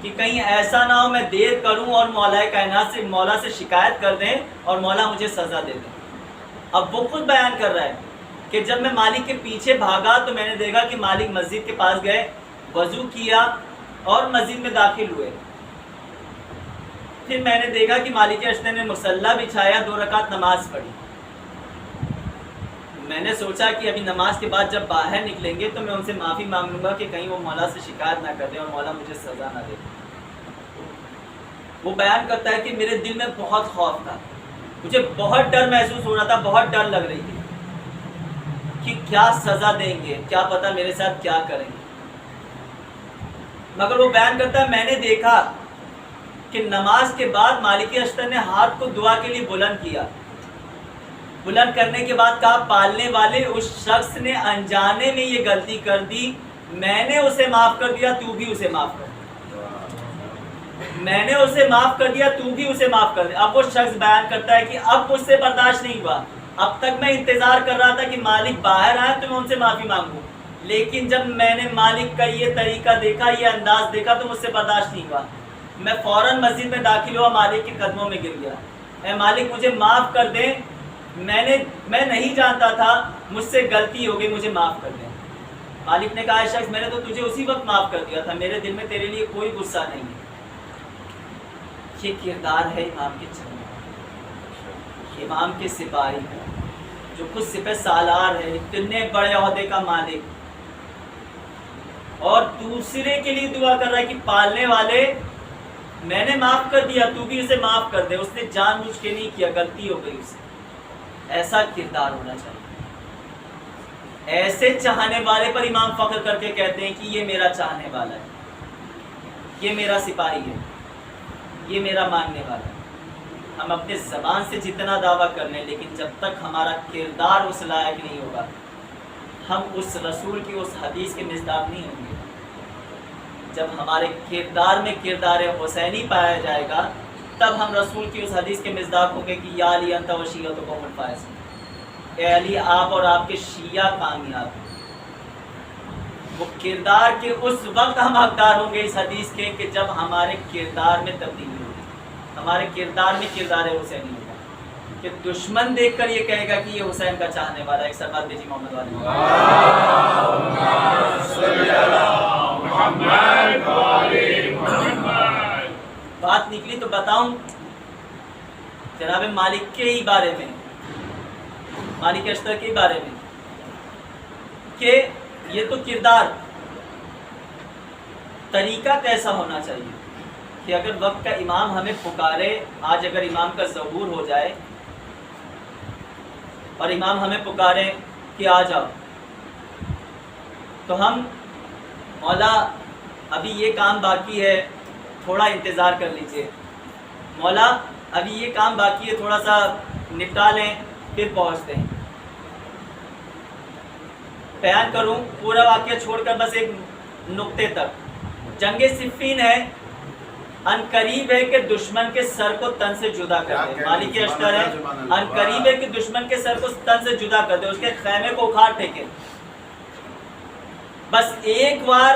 کہ کہیں ایسا نہ ہو میں دیر کروں اور مولا کائنات سے، مولا سے شکایت کر دیں اور مولا مجھے سزا دے دیں۔ اب وہ خود بیان کر رہا ہے کہ جب میں مالک کے پیچھے بھاگا تو میں نے دیکھا کہ مالک مسجد کے پاس گئے، وضو کیا اور مسجد میں داخل ہوئے۔ پھر میں نے دیکھا کہ مالک اشتر نے مصلی بچھایا، 2 رکعت نماز پڑھی۔ میں نے سوچا کہ ابھی نماز کے بعد جب باہر نکلیں گے تو میں ان سے معافی مانگ لوں گا کہ کہیں وہ مولا سے شکایت نہ کر دیں اور مولا مجھے سزا نہ دے۔ وہ بیان کرتا ہے کہ میرے دل میں بہت خوف تھا، مجھے بہت ڈر محسوس ہو رہا تھا، بہت ڈر لگ رہی تھی کہ کیا سزا دیں گے، کیا پتہ میرے ساتھ کیا کریں گے۔ مگر وہ بیان کرتا ہے میں نے دیکھا کہ نماز کے بعد مالک اشتر نے ہاتھ کو دعا کے لیے بلند کیا، بلند کرنے کے بعد کہا پالنے والے اس شخص نے انجانے میں یہ غلطی کر دی، میں نے اسے معاف کر دیا، تو بھی اسے معاف کر دیا، میں نے اسے معاف کر دیا، تو بھی اسے معاف کر دیا۔ اب وہ شخص بیان کرتا ہے کہ اب مجھ سے برداشت نہیں ہوا، اب تک میں انتظار کر رہا تھا کہ مالک باہر آئے تو میں ان سے معافی مانگوں، لیکن جب میں نے مالک کا یہ طریقہ دیکھا، یہ انداز دیکھا تو مجھ سے برداشت نہیں ہوا، میں فوراً مسجد میں داخل ہوا، مالک کے قدموں میں گر گیا، اے مالک مجھے معاف کر دیں، میں نہیں جانتا تھا، مجھ سے غلطی ہو گئی، مجھے معاف کر دیں۔ مالک نے کہا شخص میں نے تو تجھے اسی وقت معاف کر دیا تھا، میرے دل میں تیرے لیے کوئی غصہ نہیں ہے۔ یہ کردار ہے امام کے چہرے، امام کے سپاہی جو خود سپہ سالار ہے، اتنے بڑے عہدے کا مالک، اور دوسرے کے لیے دعا کر رہا ہے کہ پالنے والے میں نے معاف کر دیا، تو بھی اسے معاف کر دے، اس نے جان بوجھ کے نہیں کیا، غلطی ہو گئی اسے۔ ایسا کردار ہونا چاہیے۔ ایسے چاہنے والے پر امام فخر کر کے کہتے ہیں کہ یہ میرا چاہنے والا ہے، یہ میرا سپاہی ہے، یہ میرا ماننے والا ہے۔ ہم اپنے زبان سے جتنا دعویٰ کر لیں، لیکن جب تک ہمارا کردار اس لائق نہیں ہوگا، ہم اس رسول کی اس حدیث کے مصداق نہیں ہوں گے۔ جب ہمارے کردار میں کردار حسینی پایا جائے گا، تب ہم رسول کی اس حدیث کے مصداق ہوں گے کہ یا علی انت و شیعتکم الفائزون، اے علی آپ اور آپ کے شیعہ کامیاب ہیں۔ وہ کردار کے اس وقت ہم حقدار ہوں گے اس حدیث کے کہ جب ہمارے کردار میں تبدیلی ہوگی، ہمارے کردار میں کردار حسینی ہوگا، کہ دشمن دیکھ کر یہ کہے گا کہ یہ حسین کا چاہنے والا ہے۔ ایک سربات دیجیے محمد والے بات نکلی تو بتاؤں جناب مالک کے ہی بارے میں، مالک اشتر کے بارے میں، کہ یہ تو کردار، طریقہ کیسا ہونا چاہیے کہ اگر وقت کا امام ہمیں پکارے، آج اگر امام کا ظہور ہو جائے اور امام ہمیں پکارے کہ آ جاؤ، تو ہم مولا ابھی یہ کام باقی ہے، تھوڑا انتظار کر لیجئے، مولا ابھی یہ کام باقی ہے، تھوڑا سا نپٹا لیں پھر پہنچتے ہیں۔ بیان کروں پورا واقعہ چھوڑ کر بس ایک نقطے تک، جنگ صفین ہے، ان قریب ہے کہ دشمن کے سر کو تن سے جدا کر دے، مالک اشتر ہے، ان قریب ہے کہ دشمن کے سر کو تن سے جدا کر دے، اس کے خیمے کو اکھاڑ پھینکے، بس ایک بار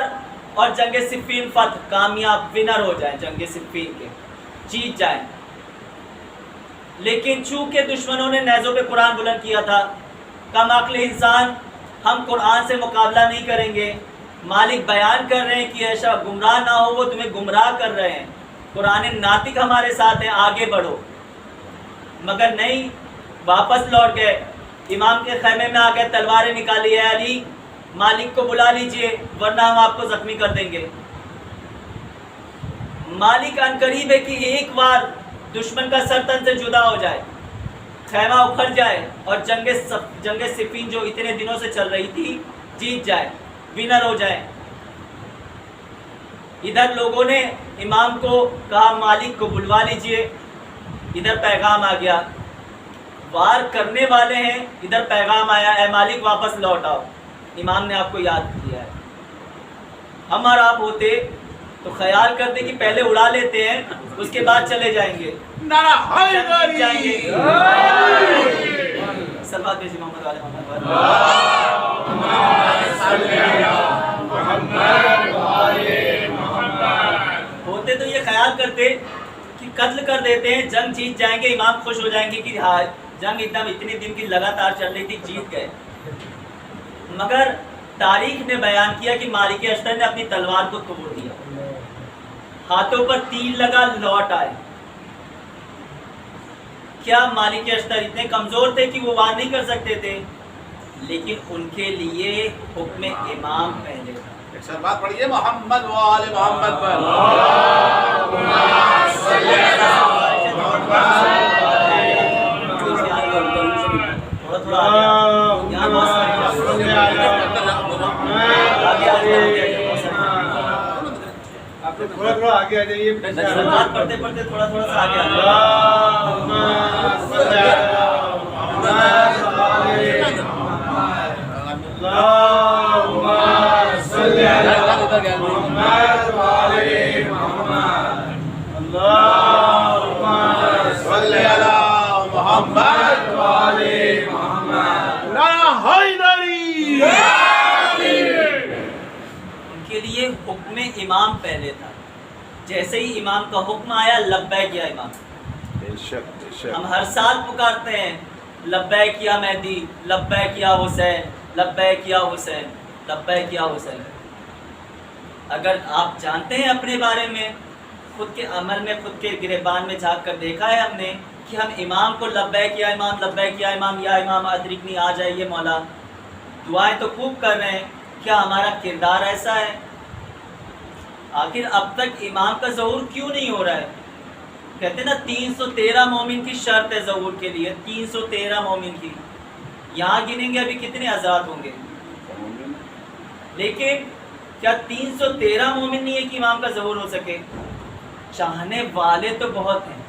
اور جنگ صفین فتح، کامیاب، ونر ہو جائیں، جنگ صفین کے جیت جائیں۔ لیکن چونکہ دشمنوں نے نیزوں پہ قرآن بلند کیا تھا، کم عقل انسان، ہم قرآن سے مقابلہ نہیں کریں گے۔ مالک بیان کر رہے ہیں کہ ایسا گمراہ نہ ہو، وہ تمہیں گمراہ کر رہے ہیں، قرآن ناطق ہمارے ساتھ ہیں، آگے بڑھو، مگر نہیں، واپس لوٹ گئے، امام کے خیمے میں آ گئے، تلواریں نکالی، اے علی مالک کو بلا لیجئے ورنہ ہم آپ کو زخمی کر دیں گے۔ مالک ان قریب ہے کہ ایک بار دشمن کا سر تن سے جدا ہو جائے، خیمہ اکھڑ جائے اور جنگ صفین جو اتنے دنوں سے چل رہی تھی جیت جائے، ونر ہو جائے۔ ادھر لوگوں نے امام کو کہا مالک کو بلوا لیجئے، ادھر پیغام آ گیا، وار کرنے والے ہیں، ادھر پیغام آیا، اے مالک واپس لوٹ آؤ، امام نے آپ کو یاد کیا ہے۔ ہم اور آپ ہوتے تو خیال کرتے کہ پہلے اڑا لیتے ہیں، اس کے بعد چلے جائیں گے، جائیں گے۔ سلوات بھیجیے محمد والے محمد ہوتے تو یہ خیال کرتے کہ قتل کر دیتے ہیں، جنگ جیت جائیں گے، امام خوش ہو جائیں گے کہ ہاں جنگ اتنے دن کی لگاتار چل رہی تھی، جیت گئے۔ مگر تاریخ نے بیان کیا کہ مالک اشتر نے اپنی تلوار کو توڑ دیا، ہاتھوں پر تیر لگا، لوٹ آئے۔ کیا مالک اشتر اتنے کمزور تھے کہ وہ وار نہیں کر سکتے تھے؟ لیکن ان کے لیے حکم امام پہلے تھا۔ ایک سر بات پڑھیے محمد و آل محمد پر۔ تھوڑا تھوڑا آگے آ جائیے، بات پڑھتے پڑھتے تھوڑا تھوڑا سا آگے کے لیے حکم امام پہلے تھا۔ جیسے ہی امام کا حکم آیا، لبیک یا امام۔ ہم ہر سال پکارتے ہیں لبیک یا مہدی، لبیک یا حسین، لبیک یا حسین، لبیک یا حسین۔ اگر آپ جانتے ہیں اپنے بارے میں، خود کے عمل میں، خود کے گریبان میں جھانک کر دیکھا ہے ہم نے کہ ہم امام کو لبیک یا امام، لبیک یا امام، یا امام ادرکنی، آ جائیے مولا، دعائیں تو خوب کر رہے ہیں، کیا ہمارا کردار ایسا ہے؟ آخر اب تک امام کا ظہور کیوں نہیں ہو رہا ہے؟ کہتے ہیں نا 313 مومن کی شرط ہے ظہور کے لیے، 313 مومن کی. یہاں گنیں گے ابھی کتنے حضرات ہوں گے، لیکن کیا 313 مومن نہیں ہے کہ امام کا ظہور ہو سکے؟ چاہنے والے تو بہت ہیں،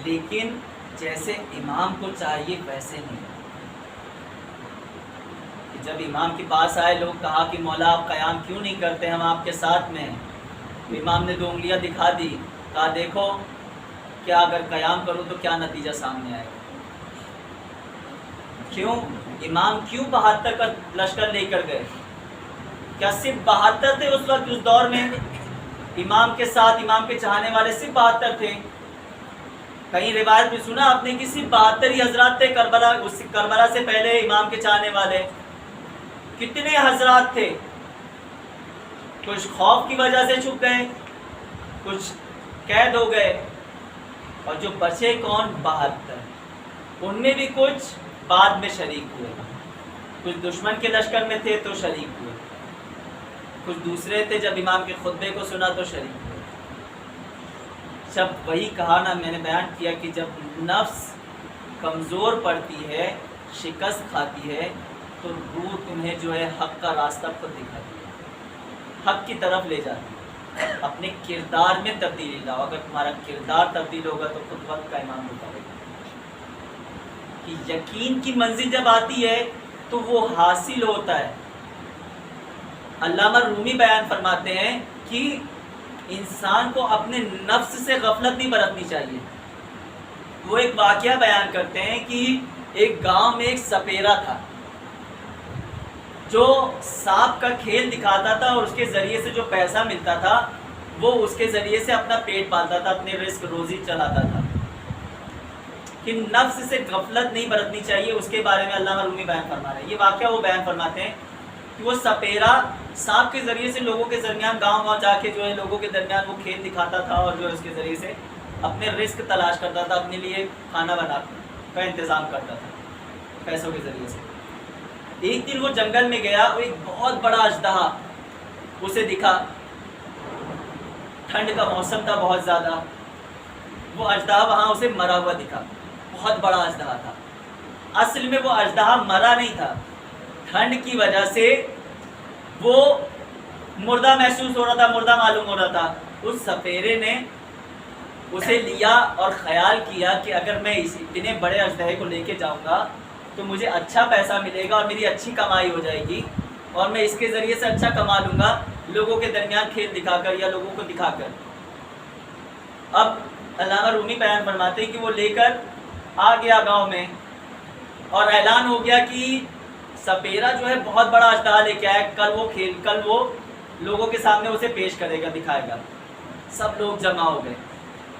لیکن جیسے امام کو چاہیے ویسے نہیں. جب امام کے پاس آئے لوگ، کہا کہ مولا آپ قیام کیوں نہیں کرتے، ہم آپ کے ساتھ میں ہیں. تو امام نے 2 انگلیاں دکھا دی، کہا دیکھو کیا اگر قیام کروں تو کیا نتیجہ سامنے آئے گا. کیوں امام کیوں 72 کا لشکر لے کر گئے؟ کیا صرف 72 تھے اس وقت، اس دور میں امام کے ساتھ امام کے چاہنے والے صرف 72 تھے؟ کہیں روایت میں سنا آپ نے کہ صرف 72 ہی حضرات تھے کربلا سے پہلے امام کے چاہنے والے؟ کتنے حضرات تھے؟ کچھ خوف کی وجہ سے چھپ گئے، کچھ قید ہو گئے، اور جو بچے کون 72، ان میں بھی کچھ بعد میں شریک ہوئے، کچھ دشمن کے لشکر میں تھے تو شریک ہوئے، کچھ دوسرے تھے جب امام کے خطبے کو سنا تو شریک ہوئے. جب وہی کہا نا، میں نے بیان کیا کہ جب نفس کمزور پڑتی ہے، شکست کھاتی ہے، تو روح تمہیں جو ہے حق کا راستہ خود دکھاتی ہے، حق کی طرف لے جاتی ہے. اپنے کردار میں تبدیلی لاؤ. اگر تمہارا کردار تبدیل ہوگا تو خود وقت کا امام بتائے گا کہ یقین کی منزل جب آتی ہے تو وہ حاصل ہوتا ہے. علامہ رومی بیان فرماتے ہیں کہ انسان کو اپنے نفس سے غفلت نہیں برتنی چاہیے. وہ ایک واقعہ بیان کرتے ہیں کہ ایک گاؤں میں ایک سپیرا تھا جو سانپ کا کھیل دکھاتا تھا، اور اس کے ذریعے سے جو پیسہ ملتا تھا وہ اس کے ذریعے سے اپنا پیٹ پالتا تھا، اپنے رزق روزی چلاتا تھا. کہ نفس سے غفلت نہیں برتنی چاہیے، اس کے بارے میں علامہ رومی بیان فرما رہے ہیں. یہ واقعہ وہ بیان فرماتے ہیں کہ وہ سپیرا سانپ کے ذریعے سے لوگوں کے درمیان گاؤں جا کے جو ہے لوگوں کے درمیان وہ کھیل دکھاتا تھا، اور جو ہے اس کے ذریعے سے اپنے رزق تلاش کرتا تھا، اپنے لیے کھانا بنا کا انتظام کرتا تھا پیسوں کے ذریعے سے. ایک دن وہ جنگل میں گیا، وہ ایک بہت بڑا اژدہا اسے دکھا. ٹھنڈ کا موسم تھا بہت زیادہ. وہ اژدہا وہاں اسے مرا ہوا دکھا، بہت بڑا اژدہا تھا. اصل میں وہ اژدہا مرا نہیں تھا، ٹھنڈ کی وجہ سے وہ مردہ محسوس ہو رہا تھا، مردہ معلوم ہو رہا تھا. اس سپیرے نے اسے لیا اور خیال کیا کہ اگر میں اس اتنے بڑے اژدہے کو لے کے جاؤں گا تو مجھے اچھا پیسہ ملے گا اور میری اچھی کمائی ہو جائے گی، اور میں اس کے ذریعے سے اچھا کما لوں گا لوگوں کے درمیان کھیل دکھا کر یا لوگوں کو دکھا کر. اب علامہ رومی بیان فرماتے ہیں کہ وہ لے کر آ گیا گاؤں میں، اور اعلان ہو گیا کہ سپیرا جو ہے بہت بڑا اژدہا لے کے آیا، کل وہ لوگوں کے سامنے اسے پیش کرے گا، دکھائے گا. سب لوگ جمع ہو گئے.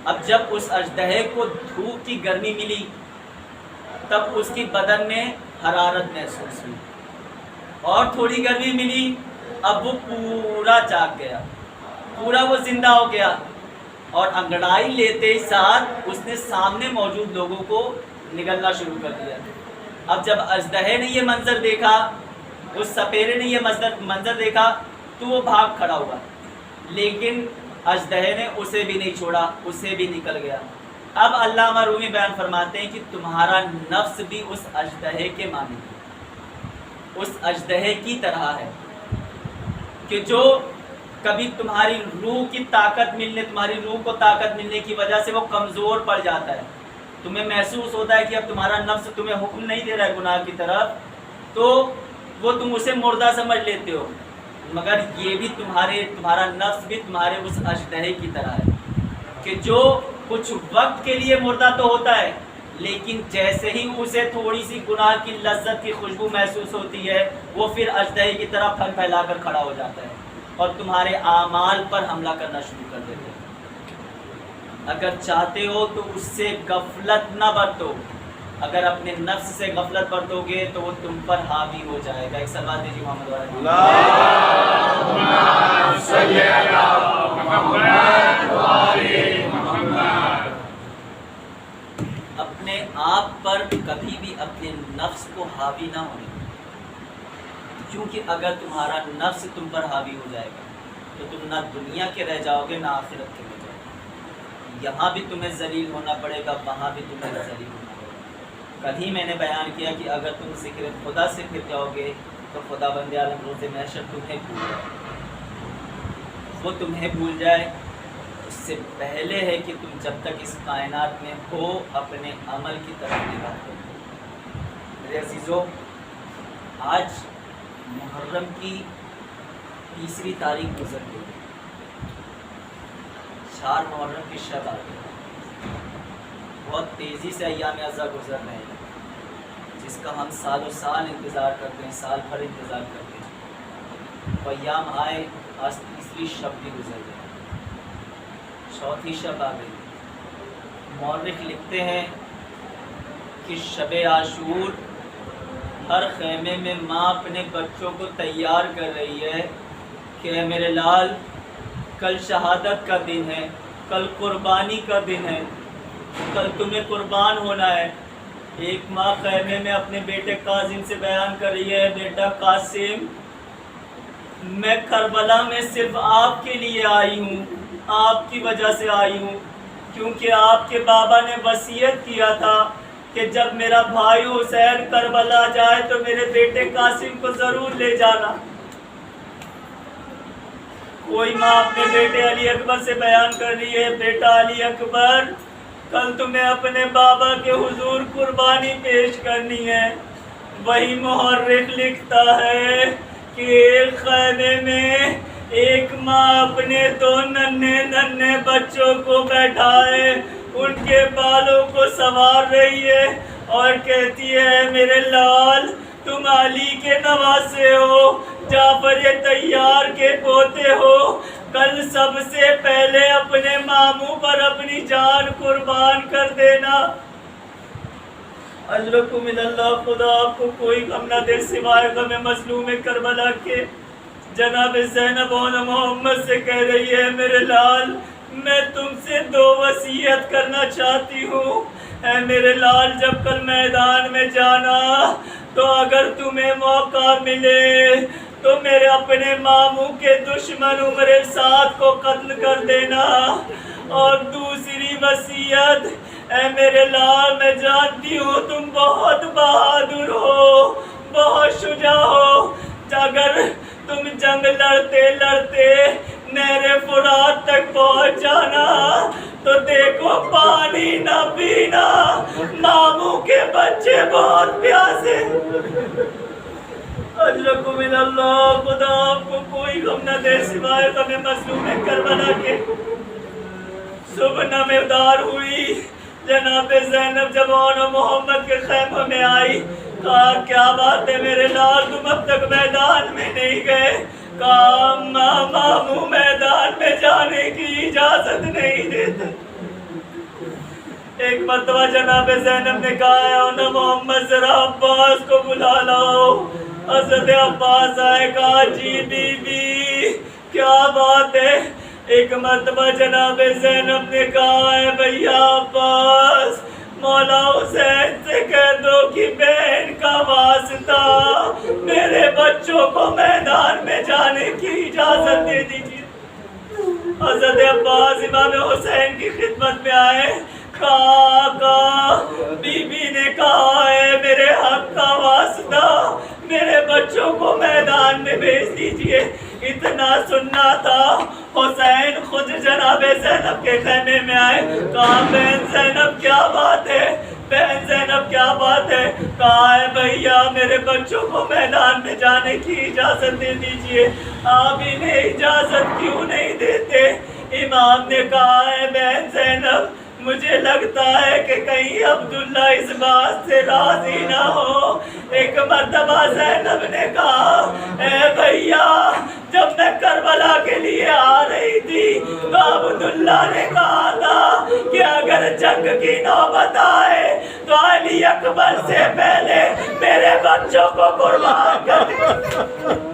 اب جب اس اژدہے کو دھوپ کی گرمی ملی تب اس کی بدن میں حرارت محسوس ہوئی، اور تھوڑی گرمی ملی، اب وہ پورا جاگ گیا، پورا وہ زندہ ہو گیا، اور انگڑائی لیتے ساتھ اس نے سامنے موجود لوگوں کو نگلنا شروع کر دیا. اب جب اژدہے نے یہ منظر دیکھا، اس سپیرے نے یہ منظر دیکھا تو وہ بھاگ کھڑا ہوا، لیکن اژدہے نے اسے بھی نہیں چھوڑا، اسے بھی نکل گیا. اب علامہ رومی بیان فرماتے ہیں کہ تمہارا نفس بھی اس اژدہے کے مانند ہے، اس اژدہے کی طرح ہے کہ جو کبھی تمہاری روح کی طاقت تمہاری روح کو طاقت ملنے کی وجہ سے وہ کمزور پڑ جاتا ہے. تمہیں محسوس ہوتا ہے کہ اب تمہارا نفس تمہیں حکم نہیں دے رہا ہے گناہ کی طرف، تو وہ تم اسے مردہ سمجھ لیتے ہو، مگر یہ بھی تمہارا نفس بھی تمہارے اس اژدہے کی طرح ہے کہ جو کچھ وقت کے لیے مردہ تو ہوتا ہے، لیکن جیسے ہی اسے تھوڑی سی گناہ کی لذت کی خوشبو محسوس ہوتی ہے وہ پھر اژدہے کی طرح پھل پھیلا کر کھڑا ہو جاتا ہے اور تمہارے اعمال پر حملہ کرنا شروع کر دیتے ہیں. اگر چاہتے ہو تو اس سے غفلت نہ برتو، اگر اپنے نفس سے غفلت برتو گے تو وہ تم پر حاوی ہو جائے گا. ایک صلوات دیجیے محمد والے اللہم صلی علی محمد وعلی محمد. اپنے آپ پر کبھی بھی اپنے نفس کو حاوی نہ ہونے، کیونکہ اگر تمہارا نفس تم پر حاوی ہو جائے گا تو تم نہ دنیا کے رہ جاؤ گے نہ آخرت کے رہ جاؤ گے. یہاں بھی تمہیں ذلیل ہونا پڑے گا، وہاں بھی تمہیں ذلیل ہونا پڑے گا. کل ہی میں نے بیان کیا کہ اگر تم ذکر خدا سے پھر جاؤ گے تو خدا بند عالم روز محشر تمہیں بھول جائے. وہ تمہیں بھول جائے اس سے پہلے ہے کہ تم جب تک اس کائنات میں ہو اپنے عمل کی طرف نگاہ کرو. میرے عزیزو، آج محرم کی 3 تاریخ گزر گئی. 4 محرم کی شب آ گئی. بہت تیزی سے ایام عزا گزر رہے ہیں جس کا ہم سال و سال انتظار کرتے ہیں، سال بھر انتظار کرتے ہیں. وہ ایام آئے، آج 3 شب بھی گزر گئی، 4تھی شب آ گئی. مورخ لکھتے ہیں کہ شب عاشور ہر خیمے میں ماں اپنے بچوں کو تیار کر رہی ہے کہ اے میرے لال، کل شہادت کا دن ہے، کل قربانی کا دن ہے، کل تمہیں قربان ہونا ہے. ایک ماں خیمے میں اپنے بیٹے قاسم سے بیان کر رہی ہے، بیٹا قاسم، میں کربلا میں صرف آپ کے لیے آئی ہوں، آپ کی وجہ سے آئی ہوں، کیونکہ آپ کے بابا نے وصیت کیا تھا کہ جب میرا بھائی حسین کربلا جائے تو میرے بیٹے قاسم کو ضرور لے جانا. کوئی ماں اپنے بیٹے علی اکبر سے بیان کر رہی ہے، بیٹا علی اکبر، کل تمہیں اپنے بابا کے حضور قربانی پیش کرنی ہے. وہی محرخ لکھتا ہے کہ ایک خیمے میں ایک ماں اپنے 2 ننھے بچوں کو بیٹھائے، ان کے بالوں کو سنوار رہی ہے اور کہتی ہے، میرے لال، تم علی کے نواسے ہو، جعفر طیار کے پوتے ہو، کل سب سے پہلے اپنے ماموں پر اپنی جان قربان کر دینا. اجرکم من اللہ، خدا آپ کو کوئی غم نہ دے سوائے غم مظلوم کربلا کے. جناب زینب محمد سے کہہ رہی ہے، میرے لال، میں تم سے 2 وصیت کرنا چاہتی ہوں. اے میرے لال، جب کل میدان میں جانا تو اگر تمہیں موقع ملے تو میرے اپنے ماموں کے دشمن عمر 7 کو قتل کر دینا. اور دوسری وصیت، اے میرے لال، میں جانتی ہوں تم بہت بہادر ہو، بہت شجاع ہو. اگر تم جنگ لڑتے لڑتے نہر فرات تک پہنچ جانا تو دیکھو پانی نہ پینا، ماموں کے بچے بہت پیاسے. اجرکم من اللہ، خدا آپ کو کوئی غم نہ دے سوائے غم مظلوم کربلا کے. صبح نمودار ہوئی، جناب زینب جوان و محمد کے خیمہ میں آئی. کہا، کیا بات ہے میرے لال، تم اب تک میدان میں نہیں گئے؟ کہا، ماموں میدان میں جانے کی اجازت نہیں دیتے. ایک مرتبہ جناب زینب نے کہا، محمد ذرا عباس کو بلا لاؤ. حضرت عباس آئے. کہا، جی بی بی، کیا بات ہے؟ ایک مرتبہ جناب زینب نے کہا، ہے بھیا عباس، مولا حسین سے کہہ دو کہ بہن کا واسطہ میرے بچوں کو میدان میں جانے کی اجازت دے دیجیے. حضرت عباس امام حسین کی خدمت میں آئے. کہا، بی بی نے کہا ہے، میرے حق کا واسطہ میرے بچوں کو میدان میں بھیج دیجیے. اتنا سننا تھا، حسین خود جناب زینب کے خیمے میں آئے. کہا، بہن زینب کیا بات ہے؟ بہن زینب کیا بات ہے؟ کہا ہے بھیا میرے بچوں کو میدان میں جانے کی اجازت دے دیجیے. آپ انہیں اجازت کیوں نہیں دیتے؟ امام نے کہا ہے بہن زینب مجھے لگتا ہے کہ کہیں عبداللہ اس بات سے راضی نہ ہو. ایک مرتبہ زینب نے کہا، اے بھیا جب میں کربلا کے لیے آ رہی تھی تو عبداللہ نے کہا تھا کہ اگر جنگ کی نوبت آئے تو علی اکبر سے پہلے میرے بچوں کو قربان کر دے.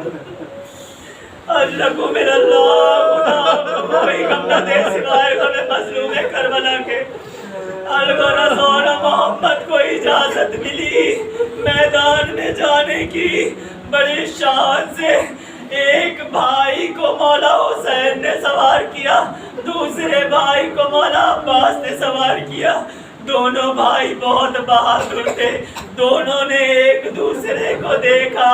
اجرکم من اللہ، کوئی غم نہ دے سوائے غم مظلوم کربلا کے. رسول محمد کو اجازت ملی میدان میں جانے کی. بڑی شان سے ایک بھائی کو مولا حسین نے سوار کیا، دوسرے بھائی کو مولا عباس نے سوار کیا۔ دونوں بھائی بہت بہادر تھے، دونوں نے ایک دوسرے کو دیکھا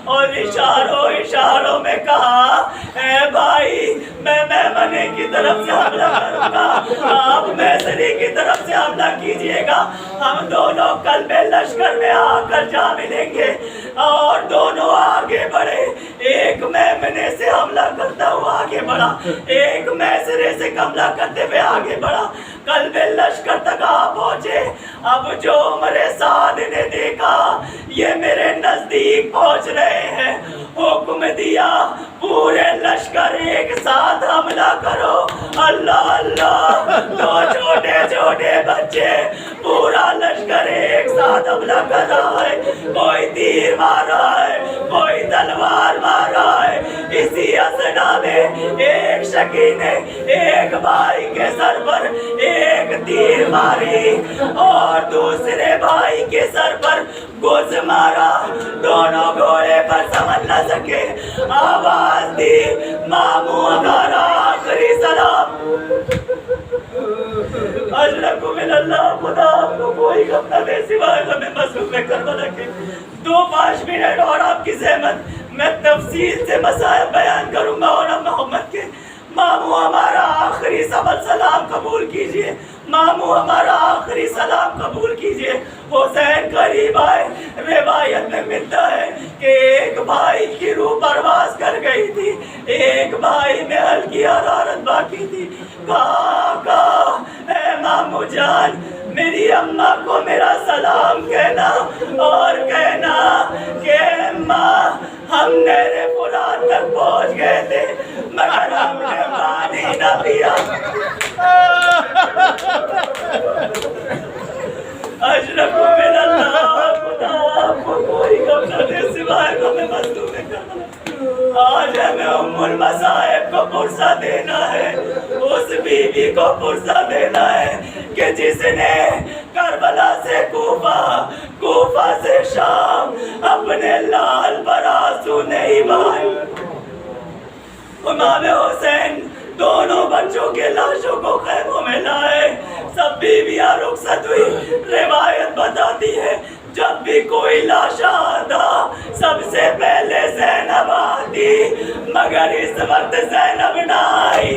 اور اشاروں میں کہا، اے بھائی میں میمنے کی طرف سے حملہ کروں گا، آپ میسری کی طرف سے حملہ کیجئے گا، ہم دونوں کلب لشکر میں آ کر جا ملیں گے۔ اور دونوں آگے بڑھے، ایک میمنے سے حملہ کرتا ہوا آگے بڑھا، ایک میسرے سے حملہ کرتے ہوئے آگے بڑھا، قلب لشکر تک آ پہنچے۔ اب جو عمر سعد نے دیکھا یہ میرے نزدیک پہنچ رہے ہیں، حکم دیا پورے لشکر ایک ساتھ حملہ کرو۔ اللہ اللہ، دو چھوٹے چھوٹے بچے، پورا لشکر ایک ساتھ حملہ کر رہا ہے، کوئی تیر مار رہا ہے، کوئی تلوار مار رہا ہے۔ اسی اسنا میں ایک شکی نے ایک بھائی کے سر پر ایک تیر ماری اور دوسرے بھائی کے سر پر گوز مارا، دونوں گھوڑے پر سنبھل نہ سکے، آواز دی، ماموں ہمارا آخری سلام۔ اشرف من اللہ، خدا آپ کو کوئی غم نہ دے سوائے غم مظلوم کربلا کے۔ 2-5 منٹ اور آپ کی زحمت، میں تفصیل سے مسائل بیان کروں گا اور محمد کے۔ ماموں ہمارا آخری سلام قبول کیجئے، ماموں ہمارا آخری سلام قبول کیجئے۔ حسین قریب آئے، روایت میں ملتا ہے کہ ایک بھائی کی روح پرواز کر گئی تھی، ایک بھائی میں ہلکی حرارت باقی تھی۔ کہا اے ماموں جان، میری اماں کو میرا سلام کہنا اور کہنا کہ اماں ہم نہر فرات تک پہنچ گئے تھے مگر ہم نے پانی نہ پیا۔ اشرف من اللہ، خدا آپ کو کوئی غم نہ دے سوائے غم مظلوم کربلا۔ آج ہمیں ام المصائب کو پرسہ دینا ہے، اس بیوی کو پرسہ دینا ہے کہ جس نے کربلا سے کوفہ سے شام اپنے لال پر آنسو نہیں بہائے۔ امام حسین دونوں بچوں کے لاشوں کو خیموں میں لائے، سب بیویاں رخصت ہوئی۔ روایت بتاتی ہے جب بھی کوئی لاش آتا سب سے پہلے زینب آتی، مگر اس وقت زینب نہ آئی۔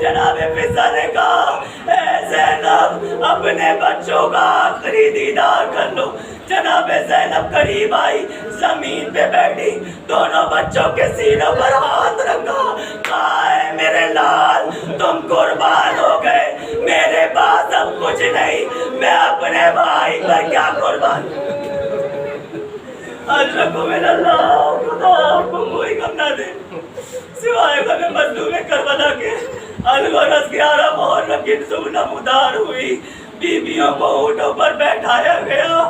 جناب فضا نے کہا اے زینب اپنے بچوں کا آخری دیدار کر لو۔ جناب زینب قریب آئی، زمین پہ بیٹھی، دونوں بچوں کے سینوں پر ہاتھ رکھا، کہا اے میرے لال تم قربان ہو گئے، میرے پاس اب کچھ نہیں، میں اپنے بھائی پر کیا قربان۔ اشرف من اللہ، خدا آپ کو کوئی غم نہ دے سوائے غم مظلوم کربلا کے۔ الغرض 11 محرم کی صبح نمودار ہوئی، بیویوں کو اونٹوں پر بیٹھایا گیا۔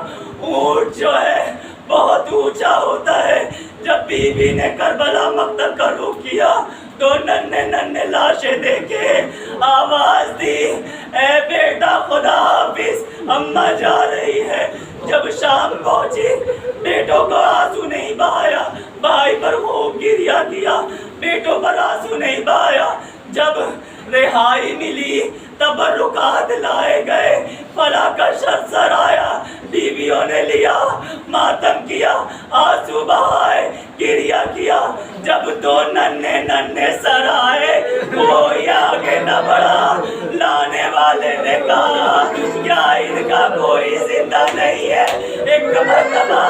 اونٹ جو ہے بہت اونچا ہوتا ہے۔ جب بیوی نے کربلا مقتل کا رخ کیا تو ننھے لاشیں دیکھے، آواز دی اے بیٹا خدا حافظ، اماں جا رہی ہے۔ جب شام پہنچی بیٹوں کو آنسو نہیں بہایا، بھائی پر خوب گریہ کیا، بیٹوں پر آنسو نہیں بہایا۔ جب رہائی ملی تبرکات لائے گئے، فلاح کا شرسر آیا، بیویوں نے لیا، ماتم کیا، آنسو بہائے، گریہ کیا۔ جب 2 ننھے سر آئے کوئی آگے نہ بڑھا، لانے والے نے کہا کیا ان کا کوئی زندہ نہیں ہے؟ ایک مرتبہ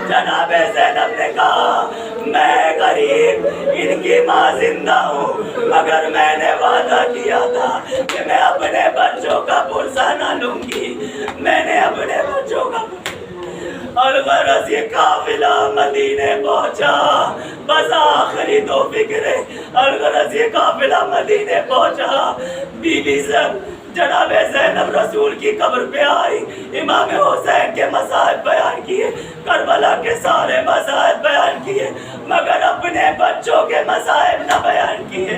جناب زینب نے کہا میں غریب، ان کی ماں زندہ ہوں، مگر میں نے وعدہ کیا تھا کہ میں اپنے بچوں کا پرسہ نہ لوں گی، میں نے اپنے بچوں کا۔ الغرض یہ قافلہ مدینے پہنچا، بس آخری 2 فکرے۔ الغرض یہ قافلہ مدینے پہنچا، بی بی جناب زینب رسول کی قبر پہ آئی، امام حسین کے مصائب بیان کیے، کربلا کے سارے مصائب بیان کیے، مگر اپنے بچوں کے مصائب نہ بیان کیے۔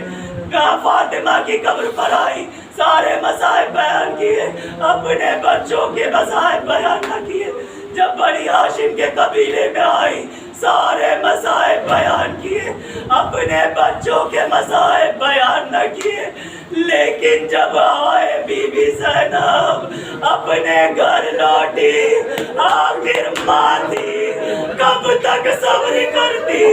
فاطمہ کی قبر پر آئی، سارے مصائب بیان کیے، اپنے بچوں کے مصائب بیان نہ کیے۔ جب بنی ہاشم کے قبیلے میں آئی، سارے مصائب بیان کیے، اپنے بچوں کے مصائب بیان نہ کیے، لیکن جب آئے بی بی زینب اپنے گھر لوٹی، آخر ماں تھی کب تک صبر کرتی،